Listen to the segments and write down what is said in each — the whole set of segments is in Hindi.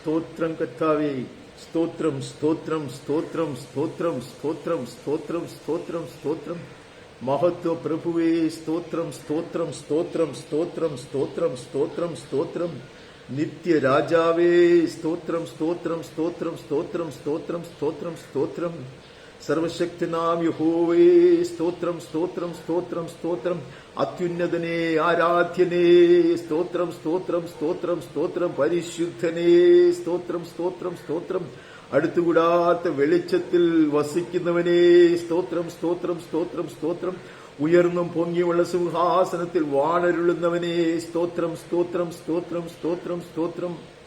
സ്തോത്രം കർത്താവേ, സ്തോത്രം സ്തോത്രം സ്തോത്രം സ്തോത്രം സ്തോത്രം സ്തോത്രം സ്തോത്രം സ്തോത്രം. മഹത്വ പ്രഭുവേ സ്തോത്രം സ്തോത്രം സ്തോത്രം സ്തോത്രം സ്തോത്രം സ്തോത്രം സ്തോത്രം. നിത്യരാജാവേ സ്തോത്രം സ്തോത്രം സ്തോത്രം സ്തോത്രം സ്തോത്രം സ്തോത്രം സ്തോത്രം. സർവശക്തനാം യഹോവേ സ്തോത്രം സ്തോത്രം സ്തോത്രം സ്തോത്രം. അത്യുന്നതനേ ആരാധ്യനേ സ്തോത്രം സ്തോത്രം സ്തോത്രം സ്തോത്രം. പരിശുദ്ധനേ സ്തോത്രം സ്തോത്രം സ്തോത്രം. അടുത്തുകൂടാത്ത വെളിച്ചത്തിൽ വസിക്കുന്നവനേ സ്തോത്രം സ്തോത്രം സ്തോത്രം സ്തോത്രം. ഉയർന്നും പൊങ്ങിയുള്ള സിംഹാസനത്തിൽ വാണരുളുന്നവനേ സ്തോത്രം സ്തോത്രം സ്തോത്രം സ്തോത്രം സ്തോത്രം.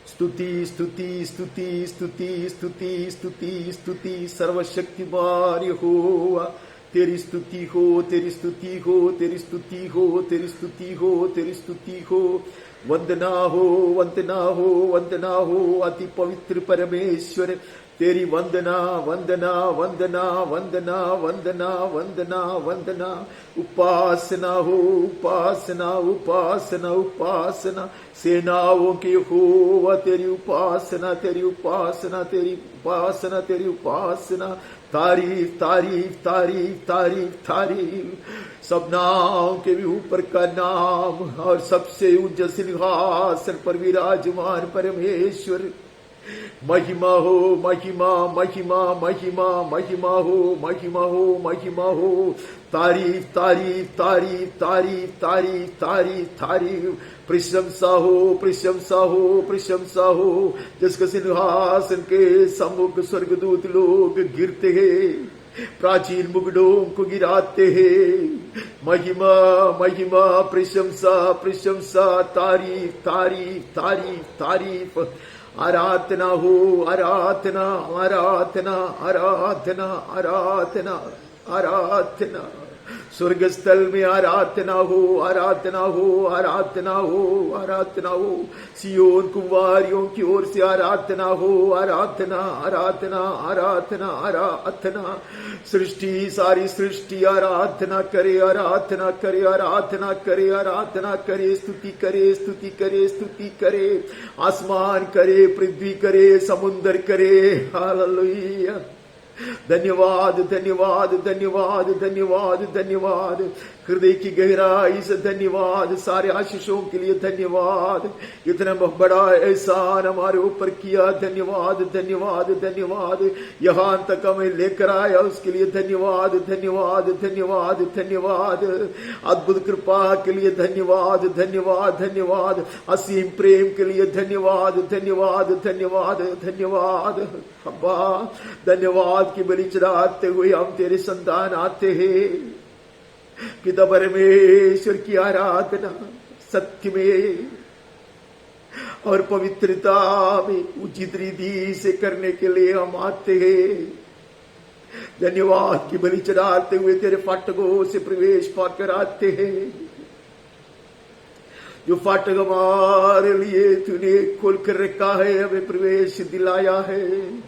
സ്തുതി സ്തുതി സ്തുതി സ്തുതി സ്തുതി സ്തുതി സ്തുതി. സർവശക്തിമാൻ യഹോവ तेरी स्तुति हो, तेरी स्तुति हो, तेरी स्तुति हो, तेरी स्तुति हो, तेरी स्तुति हो. वंदना हो, वंदना हो, वंदना हो अति पवित्र परमेश्वर. तेरी वंदना वंदना वंदना वंदना वंदना वंदना वंदना. उपासना हो, उपासना उपासना उपासना. सेनाओं के यहोवा तेरी उपासना, तेरी उपासना, तेरी उपासना, तेरी उपासना. तारीफ तारीफ तारीफ तारीफ तारीफ. सब नाम के भी ऊपर का नाम और सबसे ऊंचा सिंहासन पर विराजमान परमेश्वर. महिमा हो, महिमा महिमा महिमा महिमा हो, महिमा हो, महिमा हो. तारीफ तारीफ तारीफ तारीफ तारीफ तारीफ तारीफ. प्रशंसा हो, प्रशंसा हो, प्रशंसा हो. जिसके सिंहासन के सम्मुख स्वर्गदूत लोग गिरते हैं, प्राचीन मुकुटों को गिराते हैं. महिमा महिमा प्रशंसा प्रशंसा. तारीफ तारीफ तारीफ तारीफ. आराधना हो, आराधना आराधना आराधना आराधना आराधना. स्वर्गस्थल में आराधना हो, आराधना हो, आराधना हो, आराधना हो. सियोन कुमारियों की ओर से आराधना हो, आराधना आराधना आराधना आराधना. सृष्टि सारी सृष्टि आराधना करे, आराधना करे, आराधना करे, आराधना करे. स्तुति करे, स्तुति करे, स्तुति करे. आसमान करे, पृथ्वी करे, समुद्र करे. हालेलुया. धन्यवाद धन्यवाद धन्यवाद धन्यवाद धन्यवाद. हृदय की गहराई से धन्यवाद. सारे आशीषों के लिए धन्यवाद. इतना बड़ा एहसान हमारे ऊपर किया. धन्यवाद धन्यवाद धन्यवाद. यहाँ तक हमें लेकर आया उसके लिए धन्यवाद धन्यवाद धन्यवाद धन्यवाद. अद्भुत कृपा के लिए धन्यवाद धन्यवाद धन्यवाद. असीम प्रेम के लिए धन्यवाद धन्यवाद धन्यवाद धन्यवाद. अब्बा धन्यवाद की बलि चढ़ाते हुए हम तेरे संतान आते हैं. पिता परमेश्वर की आराधना सत्य में और पवित्रता में उचित रीति से करने के लिए हम आते हैं. धन्यवाद की बलि चढ़ाते हुए तेरे फाटकों से प्रवेश पाकर आते हैं. जो फाटक हमारे लिए तूने खोल कर रखा है, हमें प्रवेश दिलाया है.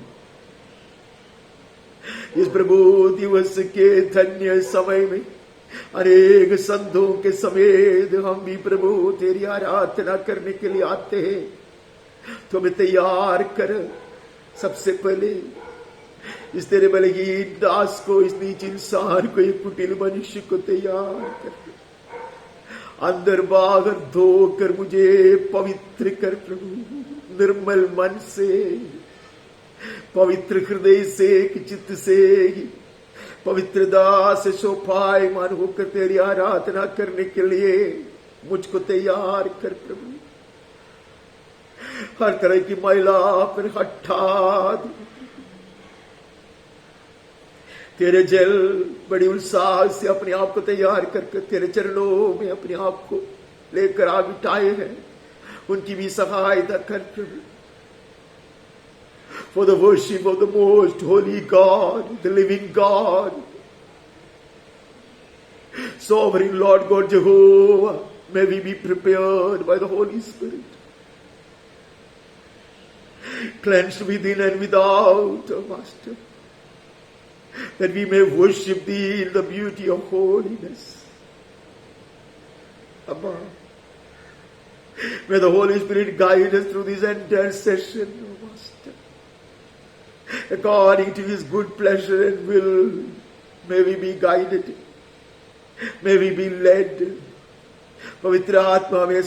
इस प्रभु दिवस के धन्य समय में अनेक संतों के समेत हम भी प्रभु तेरी आराधना करने के लिए आते हैं. तो हमें तैयार कर. सबसे पहले इस तेरे बलहीन दास को, इस नीच इंसान को, एक कुटिल मनुष्य को तैयार कर. अंदर बाहर धोकर मुझे पवित्र कर प्रभु. निर्मल मन से, पवित्र हृदय से, चित्त से, पवित्र दास शोभायमान होकर तेरी आराधना करने के लिए मुझको तैयार कर प्रभु. हर तरह की महिला पर हटा दे. तेरे जल बड़ी उत्साह से अपने आप को तैयार करके तेरे चरणों में अपने आप को लेकर आ बिठाए हैं. उनकी भी सहायता कर प्रभु. For the worship of the most holy God, the living God, sovereign Lord God Jehovah, may we be prepared by the Holy Spirit, cleansed within and without, O Master, that we may worship Thee in the beauty of holiness. Abba, May the Holy Spirit guide us through this entire session, O Master. According to His good pleasure and will, may we be guided. May we be led. पवित्र आत्मा में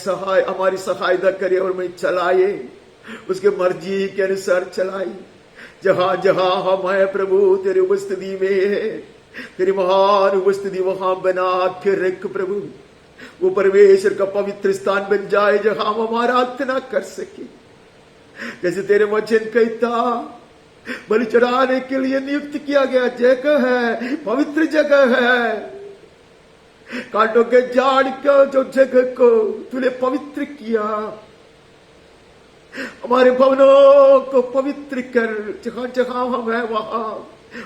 हमारी सहायता करे और मैं चलाए, उसके मर्जी के अनुसार चलाए। जहां जहां हम हैं प्रभु तेरी उपस्थिति में है, तेरी महान उपस्थिति वहां बना के रख प्रभु। वो परमेश्वर का पवित्र स्थान बन जाए जहां हम हमारा आराधना कर सके। जैसे तेरे वचन कहता, बलि चढ़ाने के लिए नियुक्त किया गया जगह है, पवित्र जगह है। कांटों के झाड़ का जो जगह को तूने पवित्र किया, हमारे भवनों को पवित्र कर, जहां जहां हम हैं वहां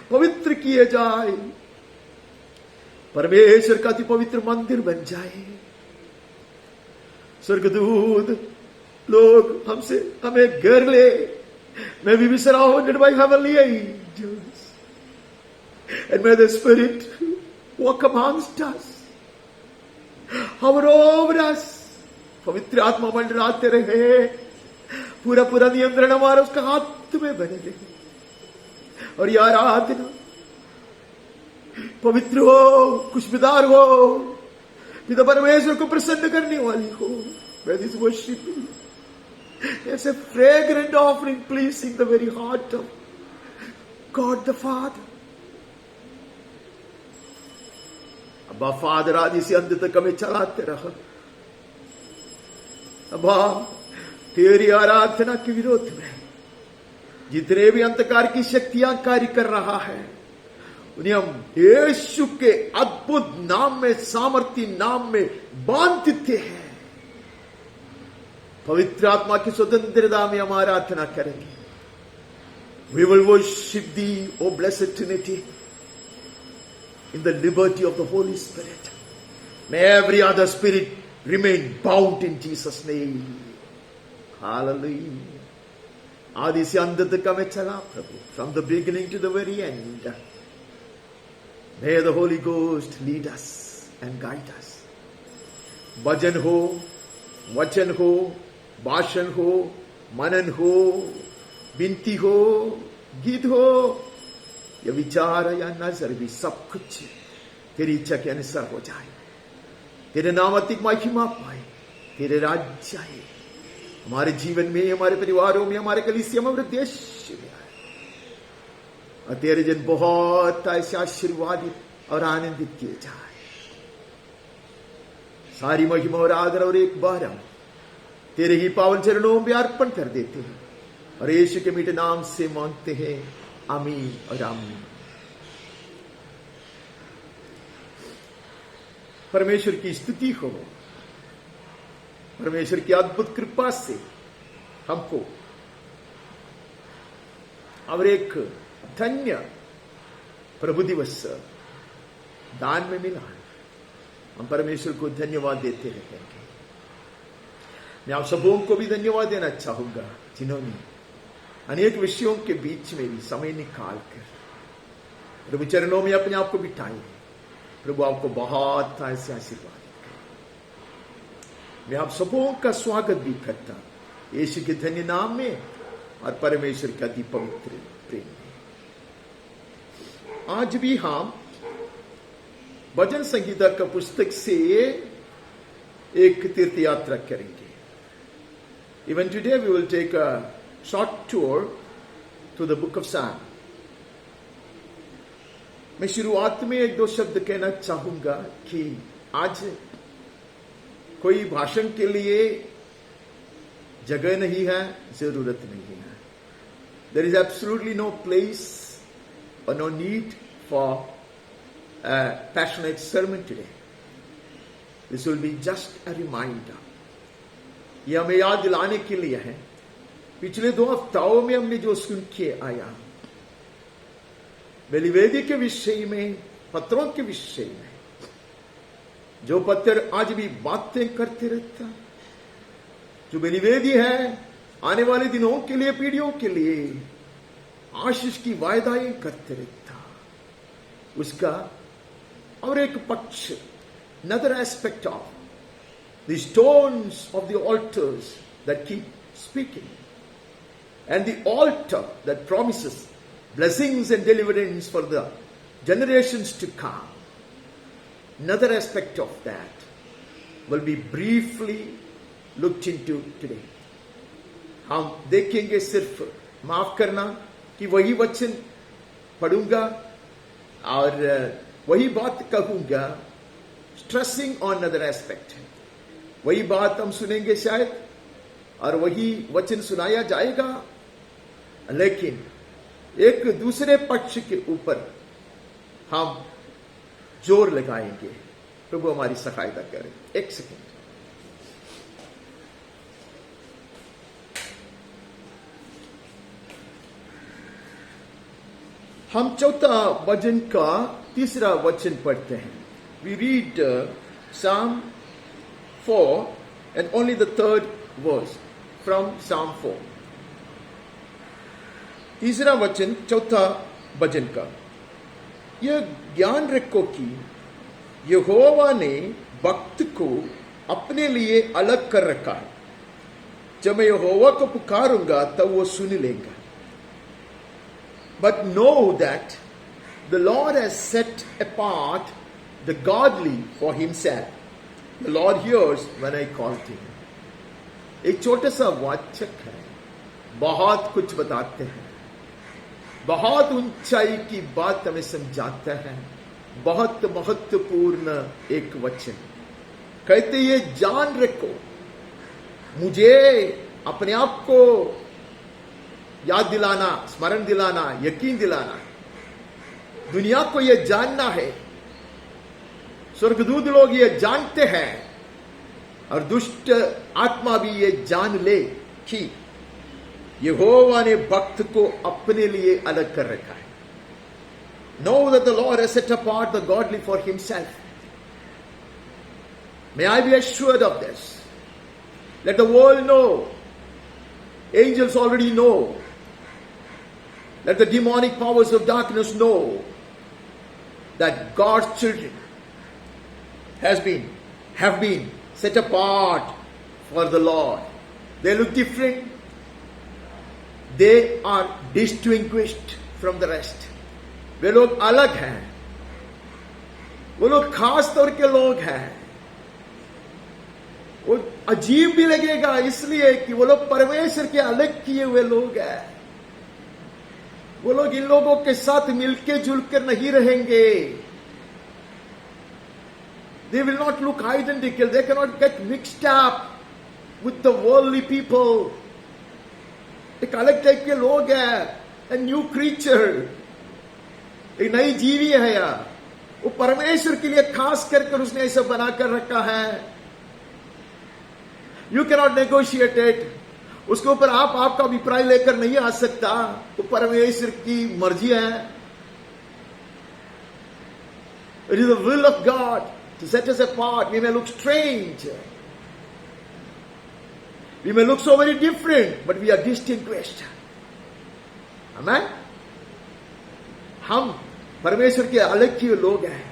पवित्र किए जाए। परमेश्वर का अति पवित्र मंदिर बन जाए। स्वर्गदूत लोग हमसे हमें घर ले। May we be surrounded by heavenly angels. And may the Spirit walk amongst us, hover over us. पवित्र आत्मा मंडराते रहे, पूरा पूरा नियंत्रण हमारा उसका हाथ में बने रहे। और ये आराधना पवित्र हो, खुशबूदार हो, पिता परमेश्वर को प्रसन्न करने वाली हो। May this worship be as a fragrant offering pleasing the very heart of God the Father. अब्बा फादर आदि से अंत तक हमें चलाते रहो। अब्बा तेरी आराधना के विरोध में जितने भी अंधकार की शक्तियां कार्य कर रहा है, उन्हें हम यीशु के अद्भुत नाम में, सामर्थी नाम में बांध देते हैं। पवित्र आत्मा की स्वतंत्रता में हम आराधना करेंगे। We will worship thee, O blessed Trinity, in the liberty of the Holy Spirit. May every other spirit remain bound in Jesus' name. Hallelujah. आदि से अंत तक हमें चला प्रभु, from the beginning to the very end. May the Holy Ghost lead us and guide us. भजन हो, वचन हो, भाषण हो, मनन हो, विनती हो, गीत हो, या विचार या नजर भी, सब कुछ तेरी इच्छा के अनुसार हो जाए। तेरे नाम अधिक महिमा पाए, तेरे राज्य आए हमारे जीवन में, हमारे परिवारों में, हमारे कलीसिया में, हमारे देश में आए, और तेरे जन बहुत ऐसे आशीर्वादित और आनंदित किए जाए। सारी महिमा और आदर और एक बार हम तेरे ही पावन चरणों में अर्पण कर देते हैं और यीशु के मीठे नाम से मांगते हैं, आमीन और आमीन। परमेश्वर की स्तुति हो। परमेश्वर की अद्भुत कृपा से हमको और एक धन्य प्रभु दिवस दान में मिला है। हम परमेश्वर को धन्यवाद देते रहेंगे। मैं आप सबों को भी धन्यवाद देना चाहूंगा जिन्होंने अनेक विषयों के बीच में भी समय निकाल कर प्रभु चरणों में अपने आप को बिठाए। प्रभु आपको बहुत ऐसे आशीर्वाद करे। मैं आप सबों का स्वागत भी करता यीशु के धन्य नाम में और परमेश्वर के अति पवित्र प्रेम में। आज भी हम भजन संगीता का पुस्तक से एक तीर्थ यात्रा करेंगे। Even today we will take a short tour to the book of Psalm. मैं शुरुआत में एक दो शब्द कहना चाहूंगा कि आज कोई भाषण के लिए जगह नहीं है, जरूरत नहीं है। There is absolutely no place or no need for a passionate sermon today. This will be just a reminder. ये हमें याद दिलाने के लिए है, पिछले 2 हफ्ताओं में हमने जो सुन के आया, बलिवेदी के विषय में, पत्रों के विषय में, जो पत्र आज भी बातें करते रहता, जो बलिवेदी है आने वाले दिनों के लिए, पीढ़ियों के लिए आशीष की वायदाएं करते रहता, उसका और एक पक्ष, another aspect of the stones of the altars that keep speaking, and the altar that promises blessings and deliverance for the generations to come. Another aspect of that will be briefly looked into today. हम देखेंगे सिर्फ, माफ करना कि वही वचन पढ़ूंगा और वही बात कहूंगा, स्ट्रेसिंग ऑन अदर एस्पेक्ट. वही बात हम सुनेंगे शायद और वही वचन सुनाया जाएगा, लेकिन एक दूसरे पक्ष के ऊपर हम जोर लगाएंगे. प्रभु हमारी सहायता करें. एक सेकेंड. हम चौथा भजन का तीसरा वचन पढ़ते हैं. We read Psalm 4 and only the third verse from Psalm 4. तीसरा वचन चौथा भजन का. यह ज्ञान रखो कि यहोवा ने भक्त को अपने लिए अलग कर रखा है. जब मैं यहोवा को पुकारूंगा तब वो सुन लेगा. But know that the Lord has set apart the godly for himself. The Lord hears when I call to him. एक छोटा सा वाचक है, बहुत कुछ बताते हैं, बहुत ऊंचाई की बात हमें समझाता है. बहुत महत्वपूर्ण एक वचन. कहते ये जान रखो, मुझे अपने आप को याद दिलाना, स्मरण दिलाना, यकीन दिलाना. दुनिया को यह जानना है, स्वर्गदूत लोग ये जानते हैं और दुष्ट आत्मा भी ये जान ले कि यहोवा ने भक्त को अपने लिए अलग कर रखा है. Know that the Lord has set apart the godly for himself. May I be assured of this. Let the world know. Angels already know. Let the demonic powers of darkness know that God's children have been set apart for the Lord. They look different. They are distinguished from the rest. वे लोग अलग हैं. वो लोग खास तौर के लोग हैं. वो अजीब भी लगेगा इसलिए कि वो लोग परमेश्वर के अलग किए हुए लोग हैं. वो लोग इन लोगों के साथ मिलके जुलकर नहीं रहेंगे. They will not look identical. They cannot get mixed up with the worldly people. एक अलग टाइप के लोग हैं. A new creature. एक नई जीवी है यार. वो परमेश्वर के लिए खास कर उसने ऐसा बना कर रखा है. You cannot negotiate it. उसके ऊपर आप आपका अभिप्राय लेकर नहीं आ सकता. वो परमेश्वर की मर्जी है. It is the will of God to set us apart. We may look strange. We may look so very different, but we are distinguished. Amen? हम परमेश्वर के अलग किए लोग हैं.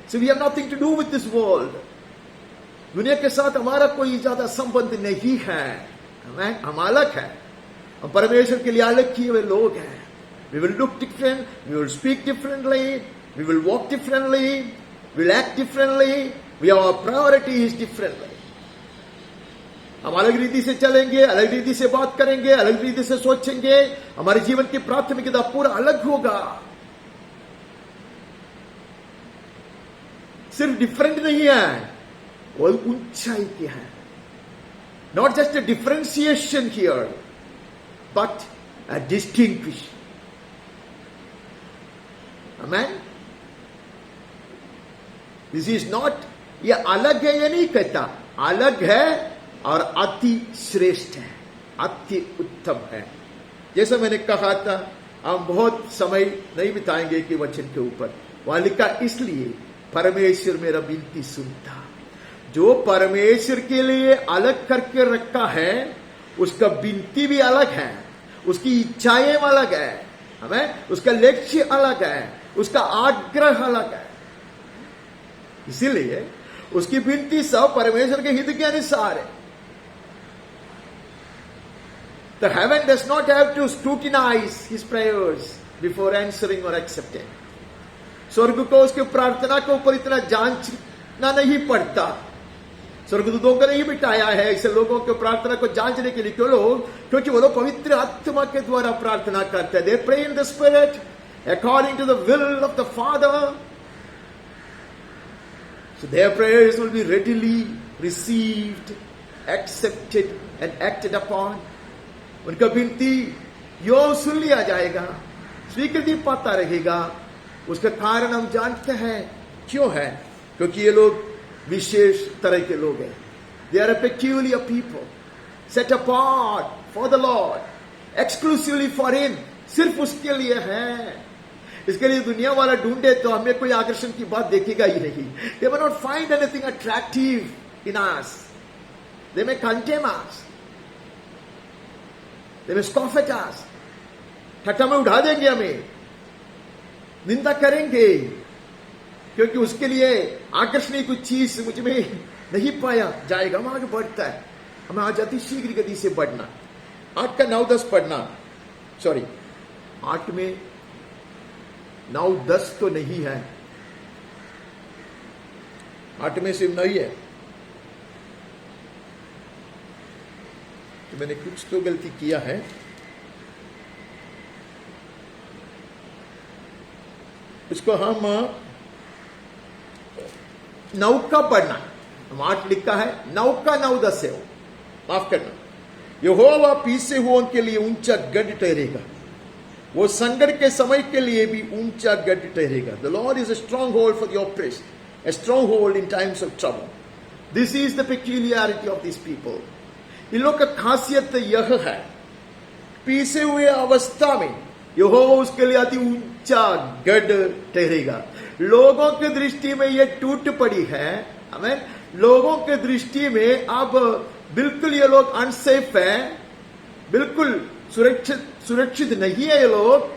So we have nothing to do with this world. दुनिया के साथ हमारा कोई ज्यादा संबंध नहीं है. Amen? हम अलग हैं. हम परमेश्वर के लिए अलग किए हुए लोग हैं. We will look different. We will speak differently. We will walk differently. We will act differently. Our priority is differently. हम अलग रीति से चलेंगे, अलग रीति से बात करेंगे, अलग रीति से सोचेंगे. हमारे जीवन की प्राथमिकता पूरा अलग होगा. सिर्फ डिफरेंट नहीं है, वो ऊंचाई की है. Not just a differentiation here, but a distinction. Amen? This is not, ये अलग है ये नहीं कहता. अलग है और अति श्रेष्ठ है, अति उत्तम है. जैसा मैंने कहा था, हम बहुत समय नहीं बिताएंगे कि वचन के ऊपर. वहां लिखा इसलिए परमेश्वर मेरा विनती सुनता. जो परमेश्वर के लिए अलग करके रखा है उसका विनती भी अलग है, उसकी इच्छाएं अलग है. हमें उसका लक्ष्य अलग है, उसका आग्रह अलग है. इसीलिए उसकी विनती सब परमेश्वर के हित के अनुसार है. The heaven does not have to scrutinize his prayers before answering or accepting. स्वर्ग को उसके प्रार्थना के ऊपर इतना जांचना नहीं पड़ता. स्वर्गदूतों को नहीं बिठाया है ऐसे लोगों के प्रार्थना को जांचने के लिए. क्यों लोग? क्योंकि वो लोग पवित्र आत्मा के द्वारा प्रार्थना करते हैं. They pray in the Spirit according to the will of the Father. So their prayers will be readily received, accepted and acted upon. उनका विनती यो सुन लिया जाएगा, स्वीकृति पाता रहेगा. उसका कारण हम जानते हैं क्यों है. क्योंकि ये लोग विशेष तरह के लोग हैं. They are a peculiar people, set apart for the Lord, exclusively for Him. सिर्फ उसके लिए है. इसके लिए दुनिया वाला ढूंढे तो हमें कोई आकर्षण की बात देखेगा ही नहीं. They will not find anything attractive in us. They may condemn us. They may scoff at us. ठट्ठा में उठा देंगे, हमें निंदा करेंगे. क्योंकि उसके लिए आकर्षणीय कुछ चीज मुझ में नहीं पाया जाएगा. हम आगे बढ़ता है. हमें आज अति शीघ्र गति से बढ़ना. 8 का 9-10 पढ़ना. सॉरी, 8 में 9-10 तो नहीं है. 8 में सिर्फ नहीं है. तो मैंने कुछ तो गलती किया है. उसको हम 9 का पढ़ना. हम 8 लिखा है, 9 का 9-10 है. माफ करना. यहोवा पीछे हुओं के लिए ऊंचा गढ़ ठहरेगा, वो संकट के समय के लिए भी ऊंचा गढ़ ठहरेगा. The Lord is a strong hold for the oppressed, a stronghold in times of trouble. This is the peculiarity of these people. इन लोग का खासियत यह है, पीछे हुए अवस्था में यहोवा उसके लिए अति ऊंचा गढ़ ठहरेगा. लोगों की दृष्टि में यह टूट पड़ी है. आमीन. लोगों के दृष्टि में अब बिल्कुल ये लोग अनसेफ है, बिल्कुल सुरक्षित नहीं है ये लोग.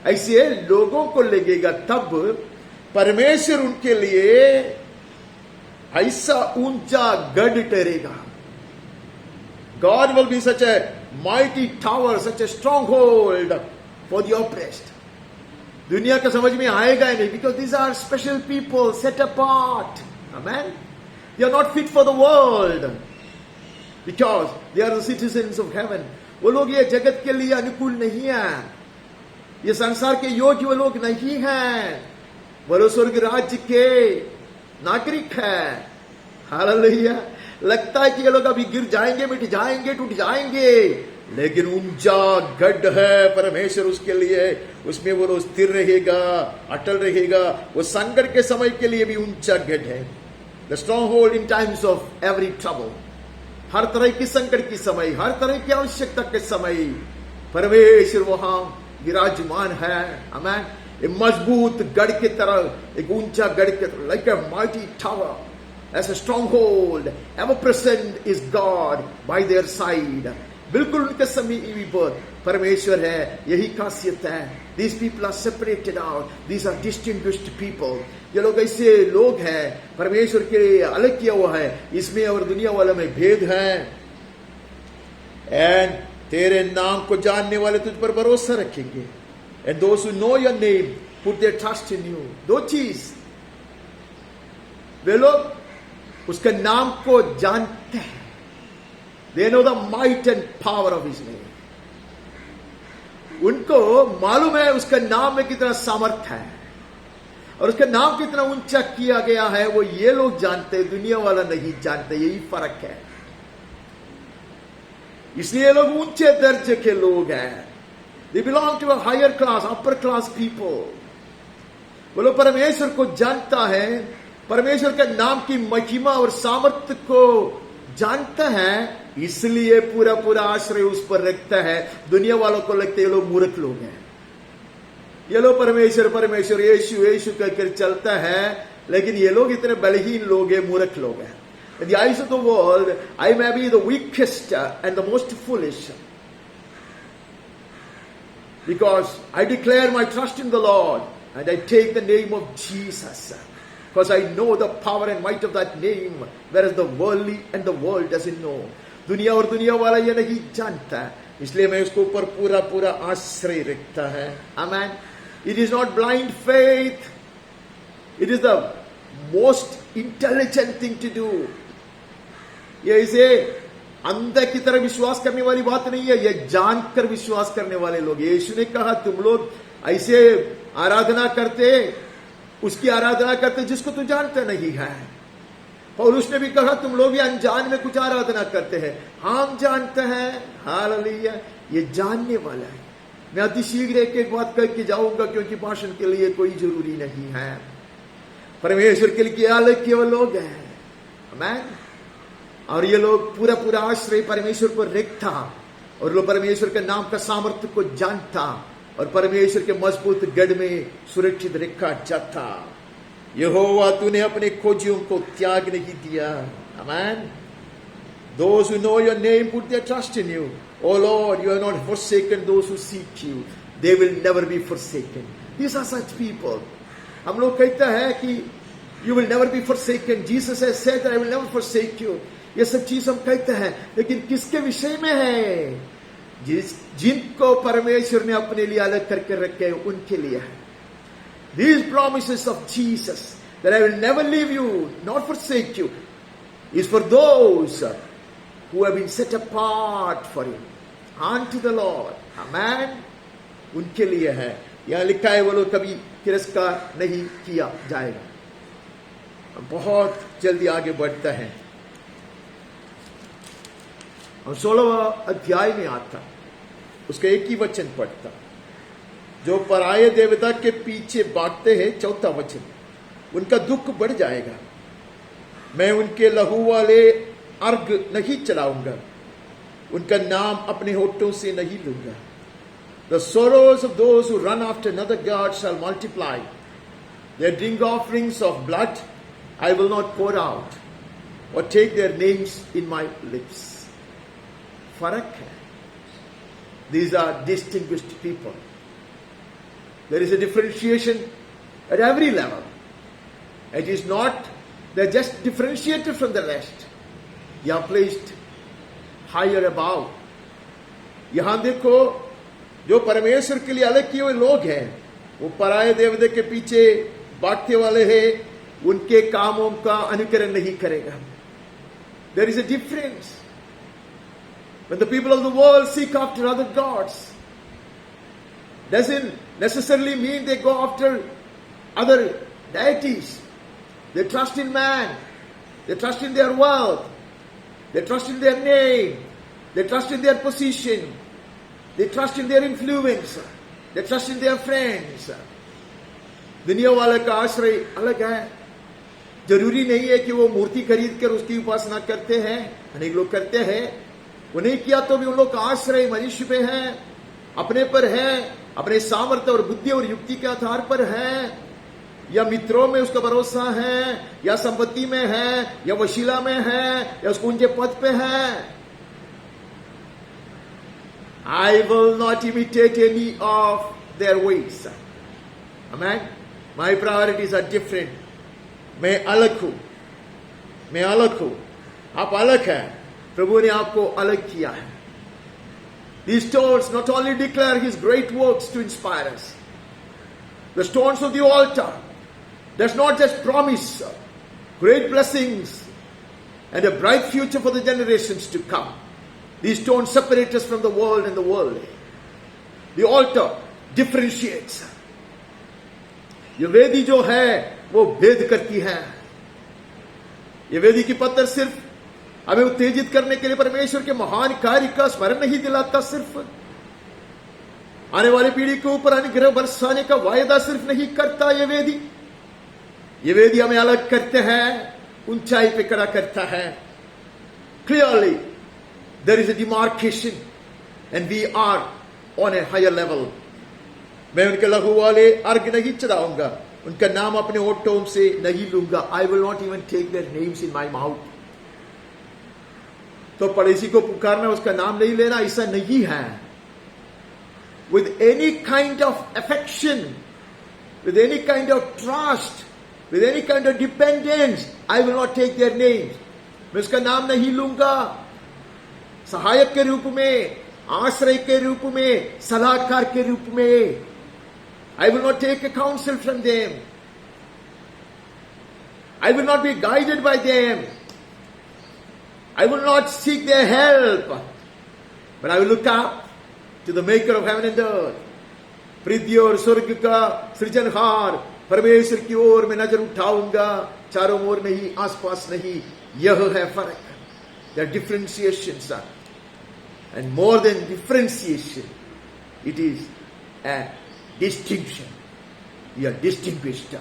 ऐसे लोगों को लगेगा तब परमेश्वर उनके लिए ऐसा ऊंचा गढ़ ठहरेगा. God will be such a mighty tower, such a stronghold for the oppressed. दुनिया का समझ में आएगा ही नहीं. Because these are special people set apart. Amen. They are not fit for the world. Because they are the citizens of heaven. वो लोग ये जगत के लिए अनुकूल नहीं है. ये संसार के योग्य वो लोग नहीं हैं. वो स्वर्ग राज्य के नागरिक है. हालेलुया. लगता है कि ये लोग अभी गिर जाएंगे, मिट जाएंगे, टूट जाएंगे, लेकिन ऊंचा गढ़ है परमेश्वर उसके लिए. उसमें वो लोग स्थिर रहेगा, अटल रहेगा. वो संकट के समय के लिए भी ऊंचा गढ़ है. The stronghold in times of every trouble. हर तरह की संकट की समय, हर तरह की आवश्यकता के समय परमेश्वर वहां विराजमान है. आमीन. एक मजबूत गढ़ की तरह, एक ऊंचा गढ़ की तरह, like a mighty tower, as a stronghold, ever present is God by their side. बिल्कुल उनके समीप परमेश्वर है. यही खासियत है. These people are separated out. These are distinguished people. ये लोग ऐसे लोग हैं परमेश्वर के लिए अलग किया हुआ है. इसमें और दुनिया वालों में भेद है. And तेरे नाम को जानने वाले तुझ पर भरोसा रखेंगे. And those who know your name put their trust in you. 2 चीज. वे लोग उसके नाम को जानते हैं. They know the might and power of His name. उनको मालूम है उसका नाम में कितना सामर्थ्य है और उसका नाम कितना ऊंचा किया गया है. वो ये लोग जानते हैं, दुनिया वाला नहीं जानते. यही फर्क है. इसलिए लोग ऊंचे दर्जे के लोग हैं. They belong to a higher class, upper class people. वो लोग परमेश्वर को जानता है, परमेश्वर के नाम की महिमा और सामर्थ्य को जानता है, इसलिए पूरा पूरा आश्रय उस पर रखता है. दुनिया वालों को लगता है ये लोग मूर्ख लोग हैं. ये लोग परमेश्वर परमेश्वर यीशु यीशु कहकर चलता है, लेकिन ये लोग इतने बलहीन लोग हैं, मूर्ख लोग हैं. In the eyes of the world, I may be the weakest and the most foolish. Because I declare my trust in the Lord and I take the name of Jesus. because I know the power and might of that name, whereas the worldly and the world doesn't know. दुनिया और दुनिया वाला ये नहीं जानता, इसलिए मैं उसके ऊपर पूरा पूरा आश्रय रखता है. Amen. It is not blind faith. It is the most intelligent thing to do. ये इसे अंधे की तरह विश्वास करने वाली बात नहीं है, यह जानकर विश्वास करने वाले लोग. यीशु ने कहा तुम लोग ऐसे आराधना करते, उसकी आराधना करते जिसको तू जानते नहीं है. पौलुस ने भी कहा तुम लोग ये अनजान में कुछ आराधना करते हैं, हम जानते हैं. हालेलुया. ये जानने वाला है. मैं अति शीघ्र एक बात कह के जाऊंगा, क्योंकि भाषण के लिए कोई जरूरी नहीं है. परमेश्वर के लिए अलग केवल लोग हैं. आमीन. और ये लोग पूरा पूरा आश्रय परमेश्वर को रखता, और लोग परमेश्वर के नाम का सामर्थ्य को जानता, और परमेश्वर के मजबूत गढ़ में सुरक्षित रखा जाता. यहोवा तूने अपने खोजियों को त्याग नहीं दिया. आमीन. Those who know your name put their trust in you. Oh Lord, you have not forsaken those who seek you. They will never be forsaken. These are such people. हम लोग कहते हैं कि you will never be forsaken. Jesus has said that I will never forsake you. ये सब चीज हम कहते हैं, लेकिन किसके विषय में है? जिनको परमेश्वर ने अपने लिए अलग करके रखे हैं, उनके लिए है. These promises of Jesus that I will never leave you, not forsake you, is for those who have been set apart for Him, unto the Lord. Amen. उनके लिए है. यहां लिखा है वो लोग कभी तिरस्कार नहीं किया जाएगा. बहुत जल्दी आगे बढ़ता है. हम 16वां अध्याय में आता, उसका एक ही वचन पढ़ता. जो पराये देवता के पीछे भागते हैं, 4वां वचन, उनका दुख बढ़ जाएगा. मैं उनके लहू वाले अर्घ नहीं चलाऊंगा, उनका नाम अपने होठों से नहीं लूंगा. The sorrows of those who run after another god shall multiply. Their drink offerings of blood I will not pour out, or take their names in my lips. फर्क है. These are distinguished people. There is a differentiation at every level. It is not they're just differentiated from the rest. They are placed higher above. यहां देखो, जो परमेश्वर के लिए अलग किए हुए लोग हैं, वो पराये देवता के पीछे भागने वाले हैं, उनके कामों का अनुकरण नहीं करेगा. There is a difference. When the people of the world seek after other gods, doesn't necessarily mean they go after other deities. They trust in man. They trust in their wealth. They trust in their name. They trust in their position. They trust in their influence. They trust in their friends. दुनिया वाले का आश्रय अलग है. जरूरी नहीं है कि वो मूर्ति खरीद कर उसकी उपासना करते हैं. अनेक लोग करते हैं. वो नहीं किया तो भी उन लोग का आश्रय मनुष्य पे है, अपने पर है, अपने सामर्थ्य और बुद्धि और युक्ति के आधार पर है, या मित्रों में उसका भरोसा है, या संपत्ति में है, या वशीला में है, या उसको उनके पद पे है. I will not imitate any of their ways. Amen. My priorities are different. मैं अलग हूं. मैं अलग हूं. आप अलग हैं. प्रभु ने आपको अलग किया है. These stones not only declare His great works to inspire us. The stones of the altar does not just promise great blessings and a bright future for the generations to come. These stones separate us from the world and the worldly. The altar differentiates. ये वेदी जो है वो भेद करती है. ये वेदी की पत्थर सिर्फ हमें उत्तेजित करने के लिए परमेश्वर के महान कार्य का स्मरण नहीं दिलाता, सिर्फ आने वाली पीढ़ी के ऊपर अनुग्रह बरसाने का वायदा सिर्फ नहीं करता. ये वेदी हमें अलग करते हैं, ऊंचाई पे खड़ा करता है. Clearly there is a demarcation and we are on a higher level. मैं उनके लहू वाले अर्घ नहीं चढ़ाऊंगा, उनका नाम अपने होठों से नहीं लूंगा. I will not even take their names in my mouth. तो पड़ोसी को पुकारना, उसका नाम नहीं लेना, ऐसा नहीं है. With any kind of affection, with any kind of trust, with any kind of dependence, I will not take their names. मैं उसका नाम नहीं लूंगा. सहायक के रूप में, आश्रय के रूप में, सलाहकार के रूप में. I will not take a counsel from them. I will not be guided by them. I will not seek their help. But I will look up to the maker of heaven and earth. पृथ्वी और स्वर्ग का सृजनहार परमेश्वर की ओर मैं नजर उठाऊंगा. चारों ओर नहीं, आसपास नहीं. यह है फर्क. There are differentiations, and more than differentiation, it is a distinction. We are distinguished.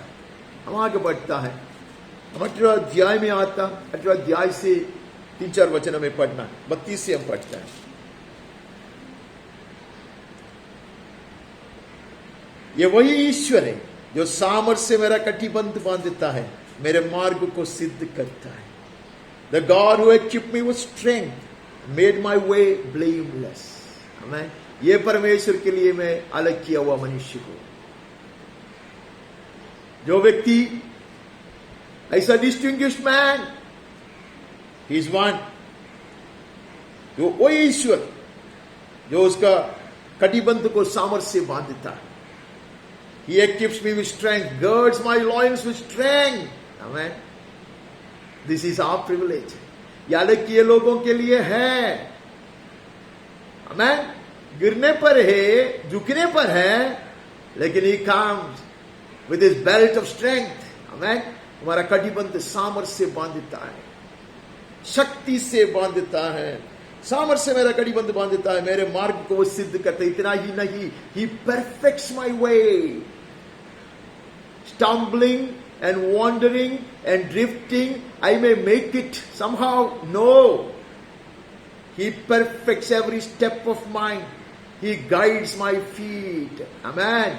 हम आगे बढ़ता है. हम 18 अध्याय में आता. 18 अध्याय से 3-4 वचनों में पढ़ना. 32 से हम पढ़ते हैं. ये वही ईश्वर है जो सामर्थ्य से मेरा कटिबंध बांधता है, मेरे मार्ग को सिद्ध करता है. The God who equipped me with strength made my way blameless. Amen. ये परमेश्वर के लिए मैं अलग किया हुआ मनुष्य को. जो व्यक्ति ऐसा distinguished man, he is one. जो वही ईश्वर जो उसका कटिबंध को सामर्थ्य से बांधता है. He equips me with strength, girds my loins with strength. Amen. This is our privilege. ये अलग किए लोगों के लिए है. Amen. गिरने पर है, झुकने पर है, लेकिन he comes with his belt of strength. Amen. हमारा कटिबंध सामर्थ्य से बांधता है, शक्ति से बांधता है. सामर्थ्य से मेरा कटिबंध बांधता है, मेरे मार्ग को वो सिद्ध करता है. इतना ही नहीं, he perfects my way. Stumbling and wandering and drifting, I may make it somehow. No. He perfects every step of mine. He guides my feet. Amen.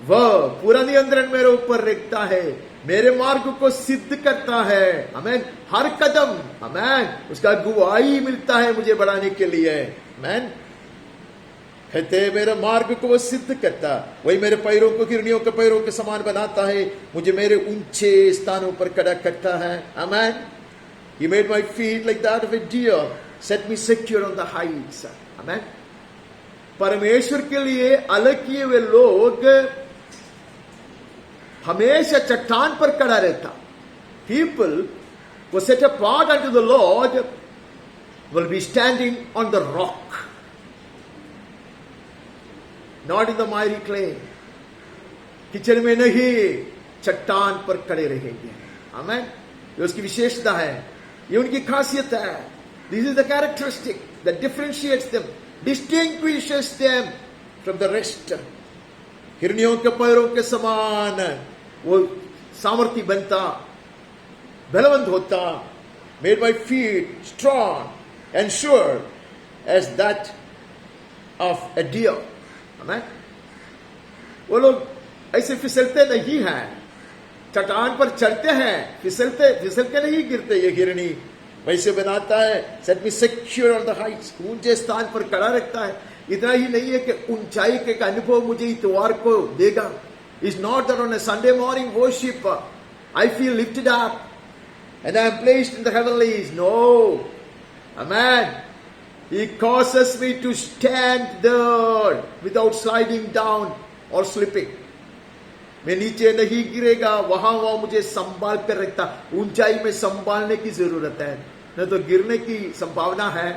वह पूरा नियंत्रण मेरे ऊपर रखता है, मेरे मार्ग को सिद्ध करता है. अमेन. हर कदम, अमेन, उसका गुवाही मिलता है मुझे बढ़ाने के लिए. अमेन. कहते हैं मेरे मार्ग को वो सिद्ध करता. वही मेरे पैरों को हिरनियों के पैरों के समान बनाता है, मुझे मेरे ऊंचे स्थानों पर खड़ा करता है. Amen. He made my feet like that of a deer, set me secure on the heights. Amen. परमेश्वर के लिए अलग किए हुए लोग हमेशा चट्टान पर खड़ा रहता. People who set apart unto the Lord will be standing on the rock, not in the miry clay. Kitchen में नहीं, चट्टान पर खड़े रहेंगे. आमेन. ये उसकी विशेषता है, ये उनकी खासियत है. This is the characteristic that differentiates them, distinguishes them from the rest. हिरनियों के पैरों के समान वो सामर्थी बनता, बलवंत होता. Made my feet strong and sure as that of a deer. Amen. वो लोग ऐसे फिसलते नहीं हैं, चट्टान पर चढ़ते हैं, फिसल के नहीं गिरते. ये हिरनी वैसे बनाता है. Set me secure on the Heights, ऊंचे स्थान पर खड़ा रखता है. इतना ही नहीं है कि ऊंचाई के अनुभव मुझे इतवार को देगा. It's not that on a Sunday morning worship I feel lifted up and I am placed in the heavenlies. No. Amen. He causes me to stand there without sliding down or slipping. मैं नीचे नहीं गिरेगा, वहां मुझे संभाल कर रखता. ऊंचाई में संभालने की जरूरत है, न तो गिरने की संभावना है,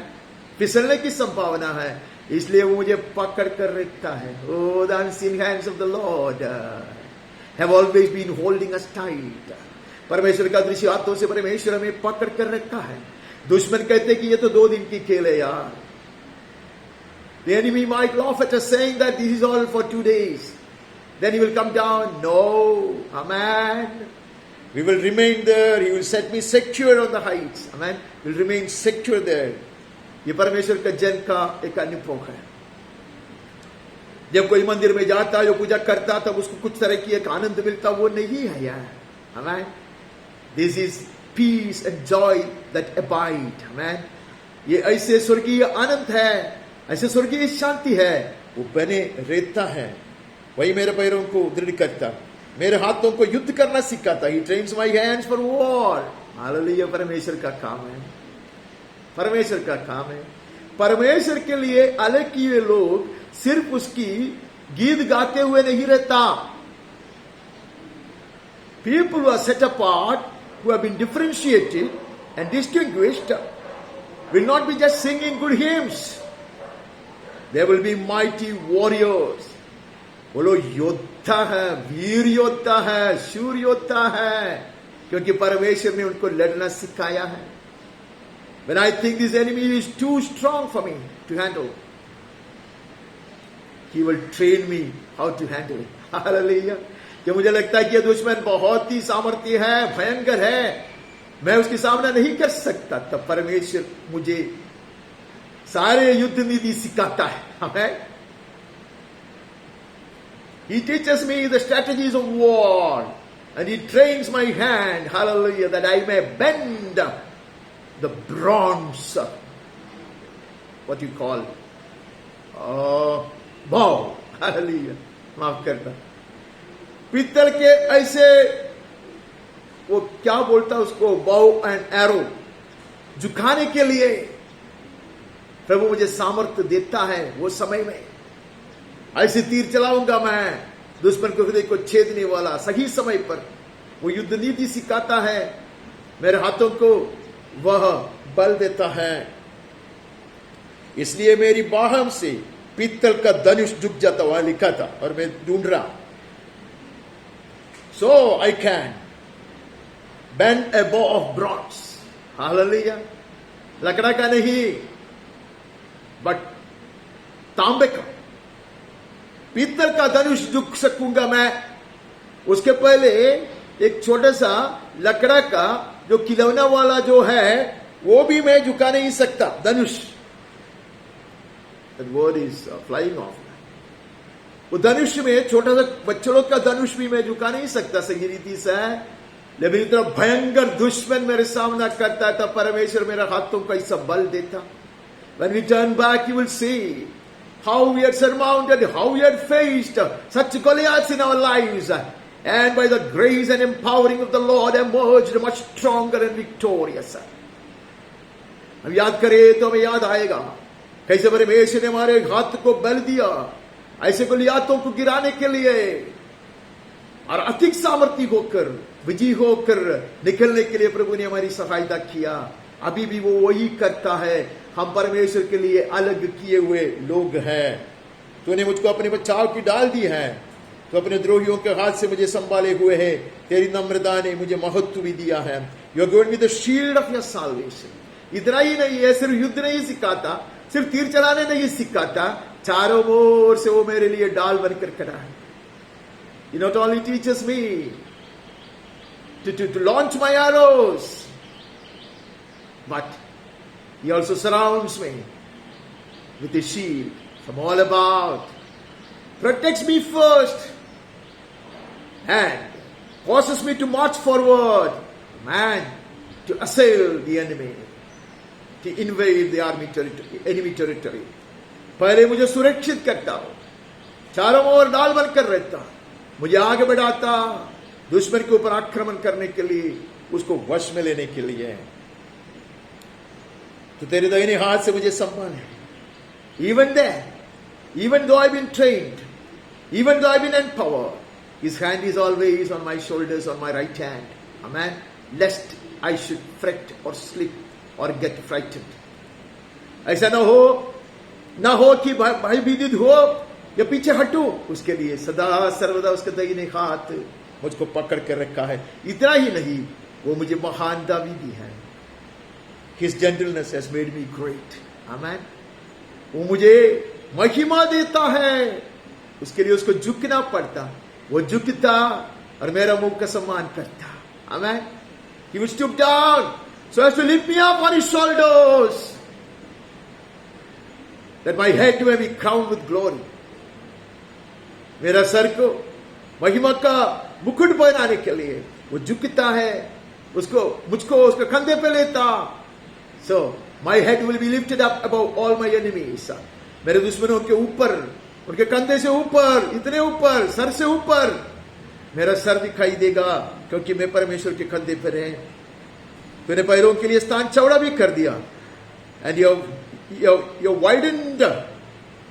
फिसलने की संभावना है. इसलिए वो मुझे पकड़ कर रखता है. Oh, the unseen hands of the Lord have always been holding us tight. परमेश्वर का दृश्य हाथों से परमेश्वर हमें पकड़ कर रखा है. दुश्मन कहते कि ये तो 2 दिन की खेल है यार. The enemy might laugh at us saying that this is all for 2 days. Then he will come down. No. Amen. We will remain there. He will set me secure on the heights. Amen. We will remain secure there. ये परमेश्वर का जन का एक अनुभव है. जब कोई मंदिर में जाता, जो पूजा करता, तब उसको कुछ तरह की एक आनंद मिलता, वो नहीं है यार. Amen. This is peace and joy that abide. Amen. ये ऐसे स्वर्गीय आनंद है, ऐसे स्वर्गीय शांति है, वो बने रहता है. वही मेरे पैरों को दृढ़ करता. मेरे हाथों को युद्ध करना सिखाता। He trains my hands for war. Hallelujah, परमेश्वर का काम है, परमेश्वर का काम है। परमेश्वर के लिए अलग किए लोग सिर्फ उसकी गीत गाते हुए नहीं रहता। People who are set apart, who have been differentiated and distinguished, will not be just singing good hymns. They will be mighty warriors. वो लोग योद्धा है, वीर योद्धा है, शूर योद्धा है, क्योंकि परमेश्वर ने उनको लड़ना सिखाया है। When I think this enemy is too strong for me to handle, He will train me how to handle it. Hallelujah. कि मुझे लगता है कि यह दुश्मन बहुत ही सामर्थ्य है, भयंकर है, मैं उसकी सामना नहीं कर सकता, तब परमेश्वर मुझे सारे युद्ध नीति सिखाता है। हमें He teaches me the strategies of war and He trains my hand, hallelujah, that I may bend the bronze, what you call, bow, hallelujah, माफ करना, पीतल के ऐसे, वो क्या बोलता उसको, bow and arrow, झुकाने के लिए प्रभु मुझे सामर्थ्य देता है। वो समय में ऐसे तीर चलाऊंगा मैं, दुश्मन को हृदय को छेदने वाला, सही समय पर वो युद्ध नीति सिखाता है, मेरे हाथों को वह बल देता है। इसलिए मेरी बाहम से पीतल का धनुष झुक जाता, वहां लिखा था और मैं ढूंढ रहा। सो आई कैन बेंड ए बो ऑफ ब्रॉन्ज, हालेलुया, लकड़ा का नहीं बट तांबे का, पीतल का धनुष झुक सकूंगा मैं। उसके पहले एक छोटा सा लकड़ा का जो खिलौना वाला जो है वो भी मैं झुका नहीं सकता, धनुष, that word is flying off। वो धनुष में छोटा सा बच्चों का धनुष भी मैं झुका नहीं सकता सही रीति से, लेकिन इतना भयंकर दुश्मन मेरे सामना करता था, परमेश्वर मेरे हाथों को ऐसा बल देता। When we turn back, you will see how we had surmounted, how we had faced such Goliaths in our lives, and by the grace and empowering of the Lord emerged much stronger and victorious. हम याद करें तो हमें याद आएगा कैसे परमेश्वर ने हमारे हाथ को बल दिया ऐसे गलियातों को गिराने के लिए, और अधिक सामर्थ्य होकर, विजयी होकर निकलने के लिए प्रभु ने हमारी सहायता किया। अभी भी वो वही करता है। हम परमेश्वर के लिए अलग किए हुए लोग हैं। तूने मुझको अपने बचाव की डाल दी है, तो अपने द्रोहियों के हाथ से मुझे संभाले हुए है, तेरी नम्रता ने मुझे महत्व भी दिया है। You are given me the shield of your salvation. इतना ही नहीं है, सिर्फ युद्ध नहीं सिखाता, सिर्फ तीर चलाने नहीं सिखाता, चारों ओर से वो मेरे लिए डाल बनकर खड़ा है। He not only teaches me to launch my arrows, but He also surrounds me with His shield from all about, protects me first, and causes me to march forward, man, to assail the enemy, to invade the enemy territory. पहले मुझे सुरक्षित करता हो, चारों ओर डाल बनकर रहता, मुझे आगे बढ़ाता दुश्मन के ऊपर आक्रमण करने के लिए, उसको वश में लेने के लिए। तो तेरे दाहिने हाथ से मुझे संभाले। Even then, even though I've been trained, even though I've been empowered, His hand is always on my shoulders, on my right hand. Amen. Lest I should fret or slip or get frightened. ऐसा ना हो कि भयभीत हो या पीछे हटू, उसके लिए सदा सर्वदा उसके दाहिने हाथ मुझको पकड़ कर रखा है। इतना ही नहीं, वो मुझे महानता भी दी है। His gentleness has made me great. Amen. वो मुझे महिमा देता है, उसके लिए उसको झुकना पड़ता, वो झुकता और मेरा मुंह का सम्मान करता। Amen. He would stoop down so as to lift me up on His shoulders, that my head may be crowned with glory. मेरा सर को महिमा का मुकुट पहनाने के लिए वो झुकता है, उसको मुझको उसके कंधे पे लेता। So my head will be lifted up above all my enemies. मेरे दुश्मनों के ऊपर, उनके कंधे से ऊपर, इतने ऊपर, सर से ऊपर मेरा सर दिखाई देगा क्योंकि मैं परमेश्वर के कंधे पर है। तूने पैरों के लिए स्थान चौड़ा भी कर दिया। And you widened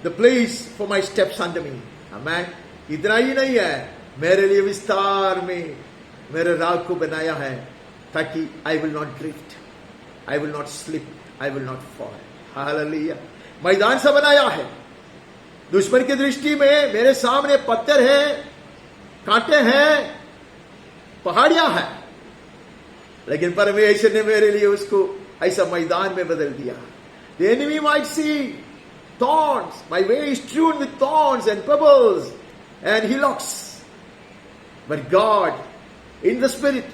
the place for my steps under me. Amen. इतना ही नहीं है, मेरे लिए विस्तार में मेरे राह को बनाया है ताकि I will not drift, I will not slip, I will not fall. Hallelujah. मैदान सा बनाया है। दुश्मन की दृष्टि में मेरे सामने पत्थर है, कांटे हैं, पहाड़ियां हैं, लेकिन परमेश्वर ने मेरे लिए उसको ऐसा मैदान में बदल दिया। The enemy might see thorns. My way is strewn with thorns and pebbles and hillocks. But God, in the Spirit,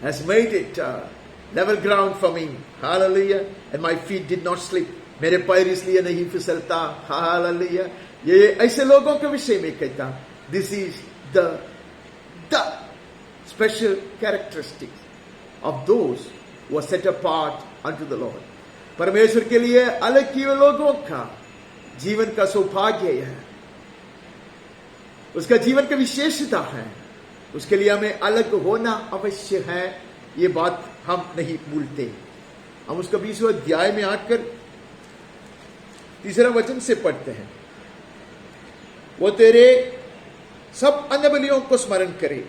has made it level ground for me. Hallelujah. And my feet did not slip. मेरे पैर इसलिए नहीं फिसलता। Hallelujah. ये ऐसे लोगों के विषय में कहता, this is the special characteristics of those who are set apart unto the Lord. परमेश्वर के लिए अलग किए लोगों का जीवन का सौभाग्य है, उसका जीवन की विशेषता है, उसके लिए हमें अलग होना अवश्य है। ये बात हम नहीं भूलते। हम उसका 20वां अध्याय में आकर 3 वचन से पढ़ते हैं। वो तेरे सब अन्य बलियों को स्मरण करे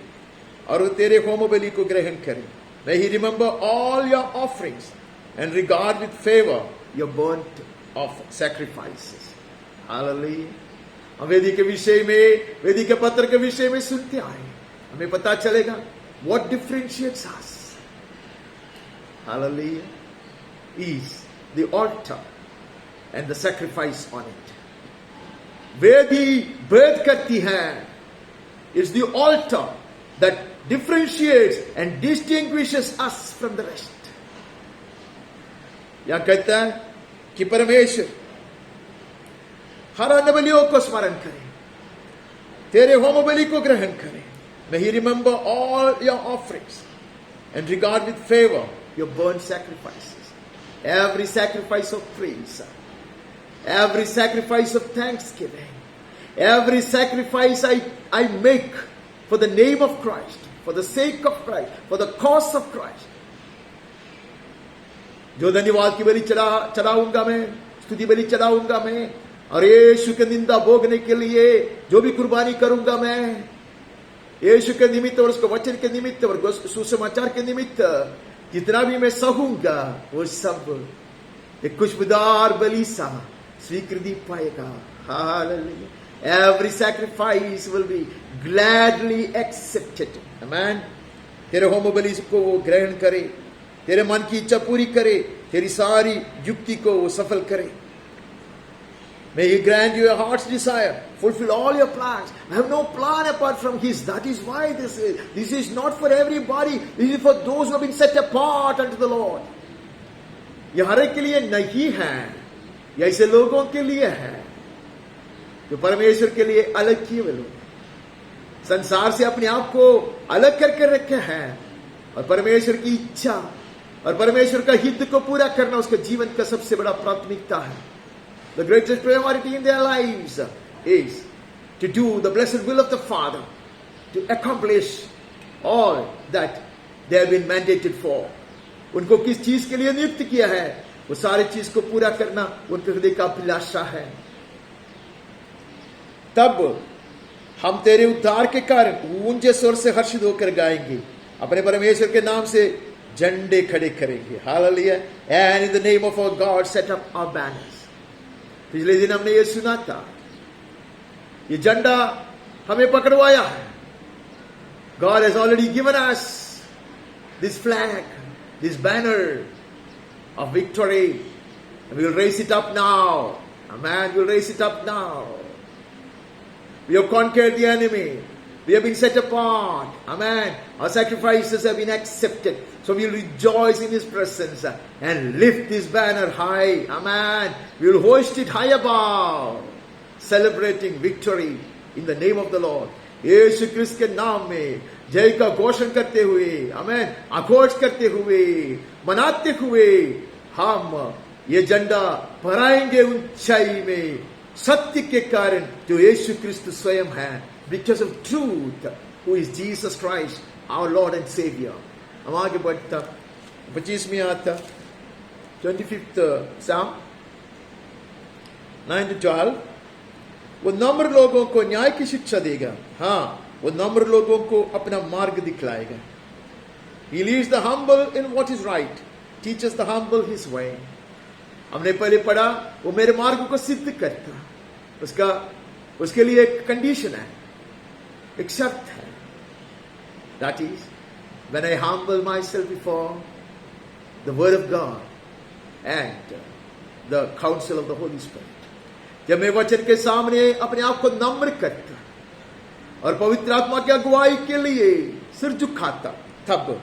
और वो तेरे होम बलि को ग्रहण करे। May he remember all your offerings and regard with favor your burnt sacrifices. Hallelujah. हम वेदी के विषय में, वेदी के पत्र के विषय में सुनते आए, हमें पता चलेगा what differentiates us. Hallelujah. Is the altar and the sacrifice on it. वेदी भेद करती है. It's the altar that differentiates and distinguishes us from the rest. यह कहता है कि परमेश्वर हर अन्य बलियों को स्मरण करे, तेरे होम बलि को ग्रहण करे। May he remember all your offerings and regard with favor your burnt sacrifices. Every sacrifice of praise, every sacrifice of thanksgiving, every sacrifice I make for the name of Christ, for the sake of Christ, for the cause of Christ. जो धन्यवाद की बलि चढ़ाऊंगा मैं, स्तुति बलि चढ़ाऊंगा मैं, और यीशु के निंदा भोगने के लिए जो भी कुर्बानी करूंगा मैं, यीशु के निमित्त और उसके वचन के निमित्त और सुसमाचार के निमित्त जितना भी मैं सहूंगा, वो सब एक खुशबूदार बलि सा स्वीकृति पाएगा। Hallelujah. Every sacrifice will be gladly accepted. Amen. तेरे होम बलि को वो ग्रहण करे, तेरे मन की इच्छा पूरी करे, तेरी सारी युक्ति को वो सफल करे। May he grant you your heart's desire, fulfill all your plans. I have no plan apart from his. That is why this is not for everybody. This is for those who have been set apart unto the Lord. यह हर एक के लिए नहीं है, यह ऐसे लोगों के लिए है जो परमेश्वर के लिए अलग किए हुए लोग, संसार से अपने आप को अलग करके रखे हैं, और परमेश्वर की इच्छा और परमेश्वर का हित को पूरा करना उसके जीवन का सबसे बड़ा प्राथमिकता है। The greatest priority in their lives is to do the blessed will of the Father, to accomplish all that they have been mandated for. उनको किस चीज के लिए नियुक्त किया है, वो सारी चीज को पूरा करना उनके हृदय का अभिलाषा है। तब हम तेरे उद्धार के कारण ऊंचे स्वर से हर्षित होकर गाएंगे, अपने परमेश्वर के नाम से झंडे खड़े करेंगे। Hallelujah. And in the name of our God set up our banners. पिछले दिन हमने ये सुना था, ये झंडा हमें पकड़वाया है। God has already given us this flag, this banner of victory. And we will raise it up now. Amen. We will raise it up now. We have conquered the enemy. We have been set apart. Amen. Our sacrifices have been accepted. So we will rejoice in his presence and lift this banner high. Amen. We will hoist it high above, celebrating victory in the name of the Lord. यीशु क्रिस्त के नाम में जय का घोषण करते हुए, आमेन, आघोष करते हुए, मनाते हुए हम ये झंडा फहराएंगे ऊंचाई में, सत्य के कारण जो यीशु क्रिस्त स्वयं है। Because of truth, who is Jesus Christ, our Lord and Savior. हम आगे बढ़ता 25वीं आता 25th Psalm 9 to 12. वो नम्र लोगों को न्याय की शिक्षा देगा. हाँ, वो नम्र लोगों को अपना मार्ग दिखलाएगा. He leads the humble in what is right, teaches the humble his way. हमने पहले पढ़ा, वो मेरे मार्ग को सिद्ध करता. उसके लिए एक कंडीशन है, एक शर्त है. That is, when I humble myself before the word of God and the counsel of the Holy Spirit. जब मैं वचन के सामने अपने आप को नम्र करता और पवित्र आत्मा की अगुवाई के लिए सिर झुकाता, तब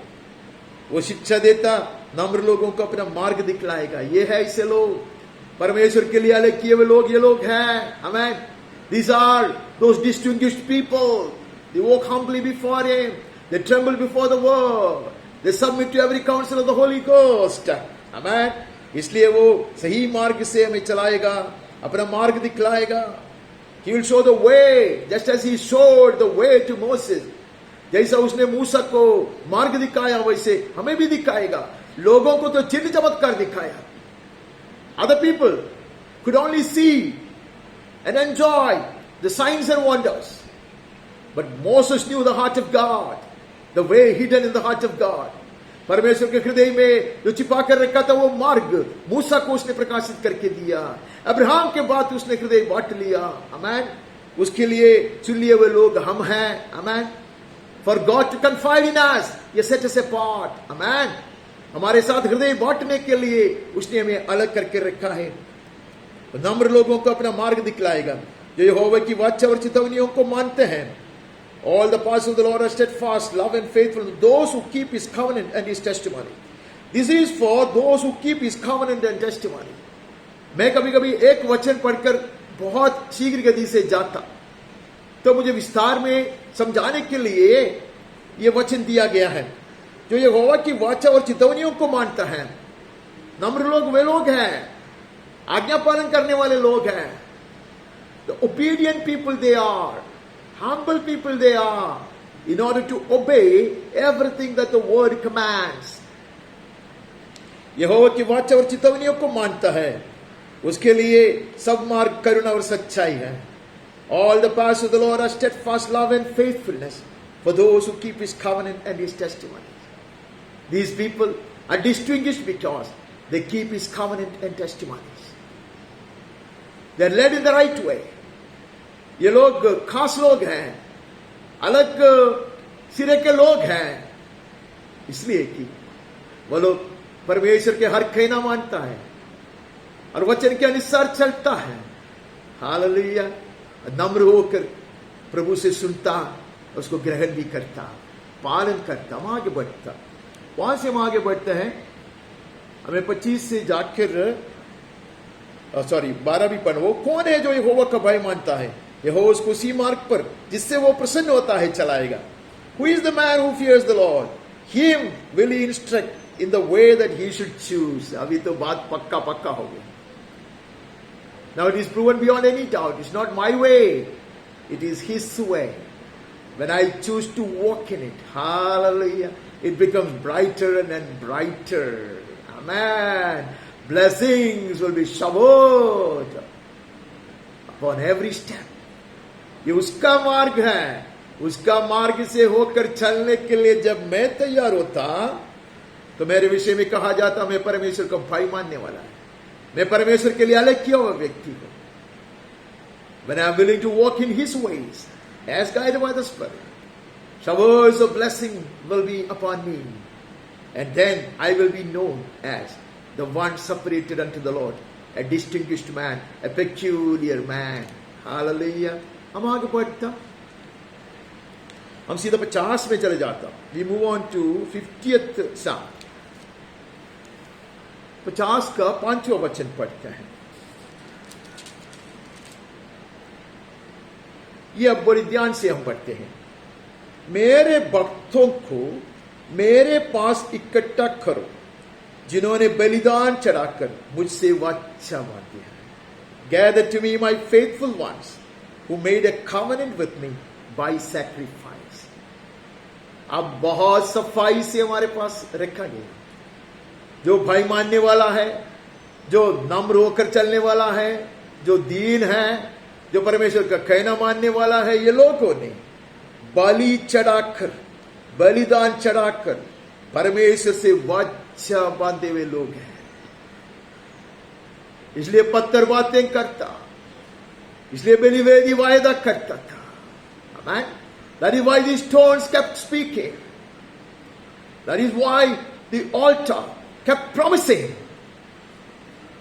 वो शिक्षा देता. नम्र लोगों को अपना मार्ग दिखलाएगा. ये है ऐसे लोग, परमेश्वर के लिए अलग किए हुए लोग, ये लोग हैं. Amen. These are those distinguished people. They walk humbly before Him. They tremble before the word. They submit to every counsel of the Holy Ghost. Amen. इसलिए वो सही मार्ग से हमें चलाएगा, अपना मार्ग दिखलाएगा. He will show the way, just as He showed the way to Moses. जैसा उसने मूसा को मार्ग दिखाया, वैसे हमें भी दिखाएगा. लोगों को तो चिन्ह चमत्कार दिखाया. Other people could only see and enjoy the signs and wonders. But Moses knew the heart of God, the way hidden in the heart of God. परमेश्वर के हृदय में जो छिपा कर रखा था वो मार्ग मूसा को उसने प्रकाशित करके दिया. अब्राहम के बाद उसने हृदय बांट लिया. आमेन. उसके लिए चुन लिए हुए लोग हम हैं. आमेन. For God to confide in us, He set us apart. आमेन. हमारे साथ हृदय बांटने के लिए उसने हमें अलग करके रखा है. नम्र लोगों को अपना मार्ग दिखलाएगा, जो यहोवा की वाचा और चितवनियों को मानते हैं. All the paths of the Lord are steadfast, love and faithful, those who keep His covenant and His testimony. This is for those who keep His covenant and testimony. मैं कभी कभी एक वचन पढ़कर बहुत शीघ्र गति से जाता, तो मुझे विस्तार में समझाने के लिए ये वचन दिया गया है. जो यहोवा की वाचा और चितवनियों को मानता है. नम्र लोग वे लोग हैं, आज्ञा पालन करने वाले लोग हैं. The obedient people they are, humble people they are, in order to obey everything that the word commands. यहोवा की वाचा और चितवनियों को मानता है, उसके लिए सब मार्ग करुणा और सच्चाई है. All the paths of the Lord are steadfast love and faithfulness for those who keep His covenant and His testimonies. These people are distinguished because they keep His covenant and testimonies. They are led in the right way. ये लोग खास लोग हैं, अलग सिरे के लोग हैं, इसलिए कि वो लोग परमेश्वर के हर कहना मानता है और वचन के अनुसार चलता है. हालेलुया. नम्र होकर प्रभु से सुनता, उसको ग्रहण भी करता, पालन करता, हम आगे बढ़ता. वहां से हम आगे बढ़ते हैं. हमें 25 से जाकर 12 भी पढ़ो. वो कौन है जो यहोवा का भय मानता है? यहोवा उसको उसी मार्ग पर जिससे वो प्रसन्न होता है चलाएगा. Who is the man who fears the Lord? Him will He instruct in the way that he should choose. अभी तो बात पक्का हो गई. Now it is proven beyond any doubt. It's not my way. It is His way. When I choose to walk in it, hallelujah, it becomes brighter and brighter. Amen. Blessings will be showered upon every step. ये उसका मार्ग है. उसका मार्ग से होकर चलने के लिए जब मैं तैयार होता, तो मेरे विषय में कहा जाता मैं परमेश्वर का भाई मानने वाला है, मैं परमेश्वर के लिए अलग किया हुआ व्यक्ति हूं. When I am willing to walk in His ways, as guided by the Spirit, showers of blessing will be upon me, and then I will be known as the one separated unto the Lord, a distinguished man, a peculiar man. Hallelujah. हम आगे बढ़ता, हम सीधा 50 में चले जाता. We move on to 50th Psalm. 50 का 5वां वचन पढ़ते हैं. ये अब बड़ी ध्यान से हम पढ़ते हैं. मेरे भक्तों को मेरे पास इकट्ठा करो, जिन्होंने बलिदान चढ़ाकर मुझसे वाचा बांधी है. Gather to me my faithful ones, who made a covenant with me by sacrifice. अब बहुत सफाई से हमारे पास रखा गया। जो भाई मानने वाला है, जो नम्र होकर चलने वाला है, जो दीन है, जो परमेश्वर का कहना मानने वाला है, ये लोगों ने बलि चढ़ाकर, बलिदान चढ़ाकर परमेश्वर से वाचा बांधे हुए लोग हैं। इसलिए पत्थर बातें करता, इसलिए बलिवेदी वायदा करता था। Amen? That is why the stones kept speaking. That is why the altar kept promising.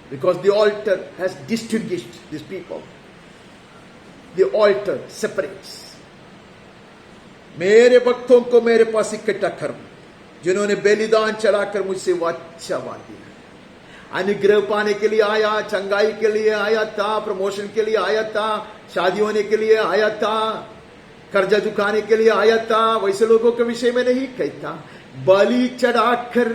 Because the altar has distinguished these people. The altar separates. मेरे भक्तों को मेरे पास इकट्ठा करो, जिन्होंने बलिदान चढ़ाकर मुझसे वाचा बांधी है। अनुग्रह पाने के लिए आया, चंगाई के लिए आया था, प्रमोशन के लिए आया था, शादी होने के लिए आया था, कर्जा चुकाने के लिए आया था, वैसे लोगों के विषय में नहीं कहता। बलि चढ़ाकर,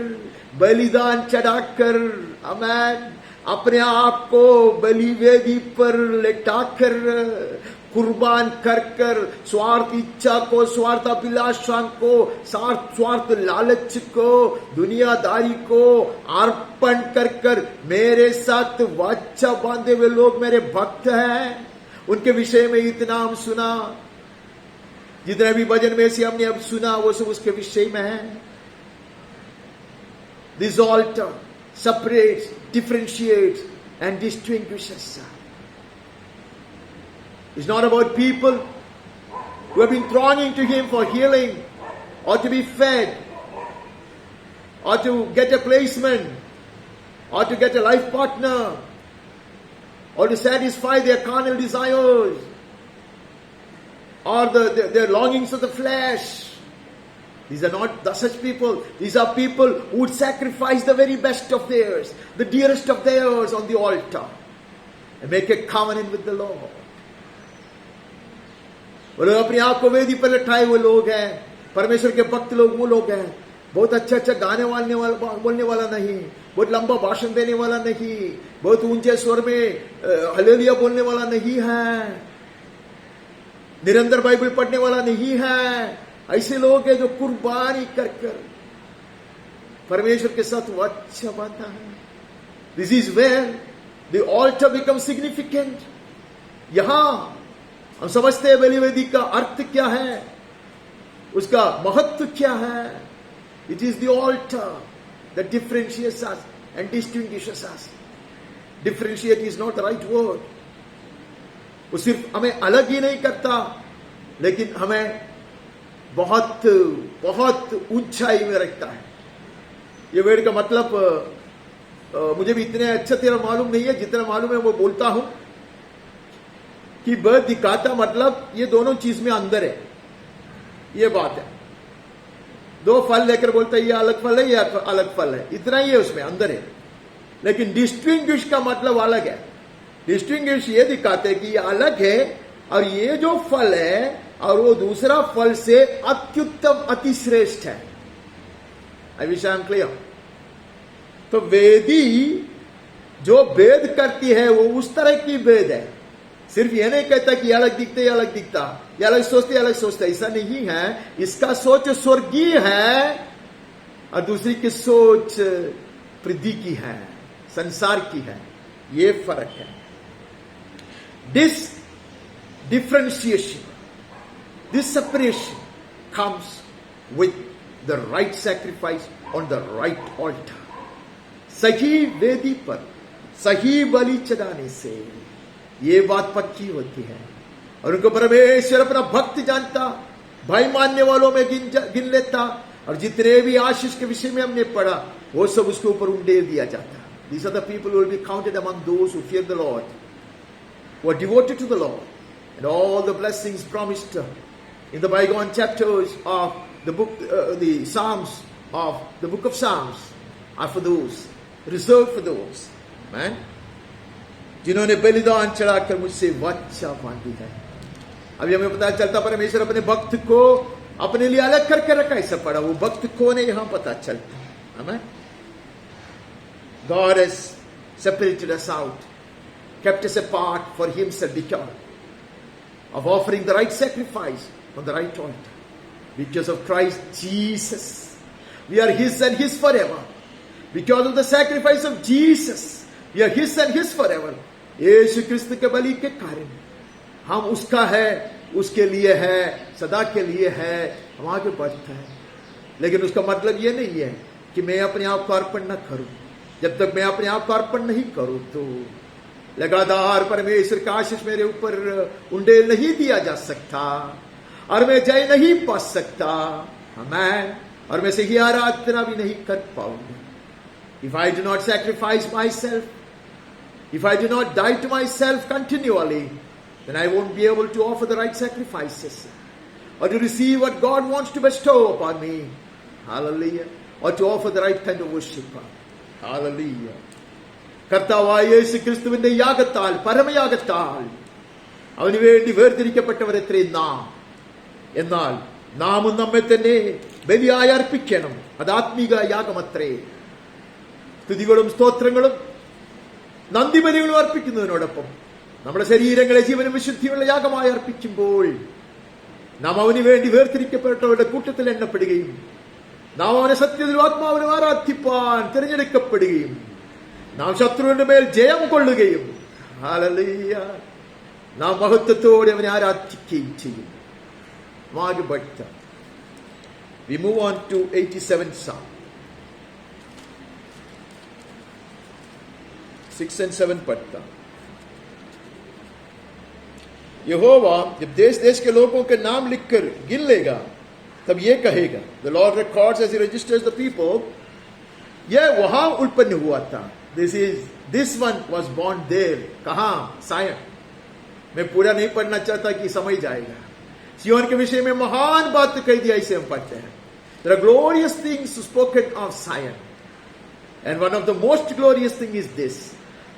बलिदान चढ़ाकर, आमेन, अपने आप को बलि वेदी पर लेटाकर, कुर्बान कर कर, स्वार्थ इच्छा को, स्वार्थ अभिलाषा को, स्वार्थ लालच को, दुनियादारी को अर्पण कर कर मेरे साथ वाचा बांधे हुए लोग मेरे भक्त हैं। उनके विषय में इतना हम सुना, जितने भी भजन में से हमने अब सुना वो सब उसके विषय में है। This altar separates, differentiates and distinguishes. It's not about people who have been thronging to Him for healing or to be fed or to get a placement or to get a life partner or to satisfy their carnal desires or their longings of the flesh. These are not such people. These are people who would sacrifice the very best of theirs, the dearest of theirs on the altar and make a covenant with the Lord. वो लोग अपने आप को वेदी पर लटाए हुए लोग हैं, परमेश्वर के भक्त लोग वो लोग हैं। बहुत अच्छा अच्छा गाने बोलने वाला नहीं, बहुत लंबा भाषण देने वाला नहीं, बहुत ऊंचे स्वर में हालेलुया बोलने वाला नहीं है, निरंतर बाइबल पढ़ने वाला नहीं है। ऐसे लोग हैं जो कुर्बानी कर कर परमेश्वर के साथ वाचा बांधा है। This is where the altar become significant. यहां हम समझते हैं बलिवेदी का अर्थ क्या है, उसका महत्व क्या है। It is the altar that differentiates us and distinguishes us. Differentiate is not the right word. वो सिर्फ हमें अलग ही नहीं करता, लेकिन हमें बहुत बहुत ऊंचाई में रखता है। ये वर्ड का मतलब मुझे भी इतने अच्छा तेरा मालूम नहीं है, जितना मालूम है वो बोलता हूं कि बर्थ दिखाता मतलब ये दोनों चीज में अंदर है। ये बात है, दो फल लेकर बोलता है ये अलग फल है, ये अलग फल है, इतना ही है उसमें अंदर है। लेकिन डिस्टिंग्विश का मतलब अलग है। डिस्टिंग्विश ये दिखाते हैं कि ये अलग है और ये जो फल है और वो दूसरा फल से अत्युत्तम अतिश्रेष्ठ है। I wish I am clear. तो वेदी जो भेद करती है वो उस तरह की भेद है। सिर्फ ये नहीं कहता कि अलग दिखते ये अलग दिखता, ये अलग सोचते अलग सोचता, ऐसा नहीं है। इसका सोच स्वर्गीय है और दूसरी की सोच पृथ्वी की है, संसार की है। ये फर्क है। This differentiation, this separation comes with the right sacrifice on the right altar. सही वेदी पर सही बलि चढ़ाने से ये बात पक्की होती है और उनको परमेश्वर अपना भक्त जानता, भाई मानने वालों में गिन लेता और जितने भी आशीष के विषय में हमने पढ़ा वो सब उसके ऊपर उंडेल दिया जाता। These are the people who will be counted among those who fear the Lord, who are devoted to the Lord, and all the blessings promised in the bygone chapters of the book, the Psalms of the book of Psalms are for those, reserved for those, man, जिन्होंने बलिदान चढ़ाकर मुझसे वाचा बांधी है। अभी हमें पता चलता परमेश्वर अपने भक्त को अपने लिए अलग करके रखा। ऐसा पड़ा वो भक्त कौन है यहां पता चलता। आमेन। God has separated us out, kept us apart for Himself because of offering the right sacrifice on the right altar. Because of Christ Jesus, we are His and His forever. Because of the sacrifice of Jesus, we are His and His forever. यीशु क्रिस्त के बलि के कारण हम उसका है, उसके लिए है, सदा के लिए है, हम आगे बढ़ते हैं। लेकिन उसका मतलब ये नहीं है कि मैं अपने आप को अर्पण न करूं। जब तक मैं अपने आप को अर्पण नहीं करूं तो लगातार परमेश्वर का आशीष मेरे ऊपर उंडेल नहीं दिया जा सकता और मैं जय नहीं पा सकता। आमीन। और मैं सही आराधना भी नहीं कर पाऊंगा। If I do not sacrifice myself, if I do not die to myself continually, then I won't be able to offer the right sacrifices or to receive what God wants to bestow upon me. Hallelujah. Or to offer the right kind of worship. Hallelujah. കർത്താവായ യേശു ക്രിസ്തുവിന്റെ യാഗത്താൽ, പരമയാഗത്താൽ അവന് വേണ്ടി വേർതിരിക്കപ്പെട്ടവരെത്രേ നാം. എന്നാൽ നാമും നമ്മെ തന്നെ ബലിയായി അർപ്പിക്കണം. അത് ആത്മീക യാഗമത്രേ. സ്തുതികളും സ്തോത്രങ്ങളും നന്ദിബലികളും അർപ്പിക്കുന്നതിനോടൊപ്പം നമ്മുടെ ശരീരങ്ങളെ ജീവനും വിശുദ്ധിയുള്ള യാഗമായി അർപ്പിക്കുമ്പോൾ നാം അവന് വേണ്ടി വേർതിരിക്കപ്പെട്ടവരുടെ കൂട്ടത്തിൽ എണ്ണപ്പെടുകയും നാം അവനെ സത്യത്തിലും ആത്മാവിനും ആരാധിപ്പാൻ തിരഞ്ഞെടുക്കപ്പെടുകയും നാം ശത്രുവിന്റെ മേൽ ജയം കൊള്ളുകയും ഹല്ലേലൂയ നാം മഹത്വത്തോടെ അവനെ ആരാധിക്കുകയും ചെയ്യും. We move on to 87th Psalm. 6 and 7 पढ़ता. यहोवा जब देश देश के लोगों के नाम लिखकर गिन लेगा तब ये कहेगा, the Lord records as he registers the people. यह वहां उत्पन्न हुआ था. This one was born there. कहां? सायन. मैं पूरा नहीं पढ़ना चाहता कि समझ जाएगा. सियोन के विषय में महान बात कह दिया, इसे हम पढ़ते हैं. There are glorious things spoken of Zion. And one of the most glorious thing is this.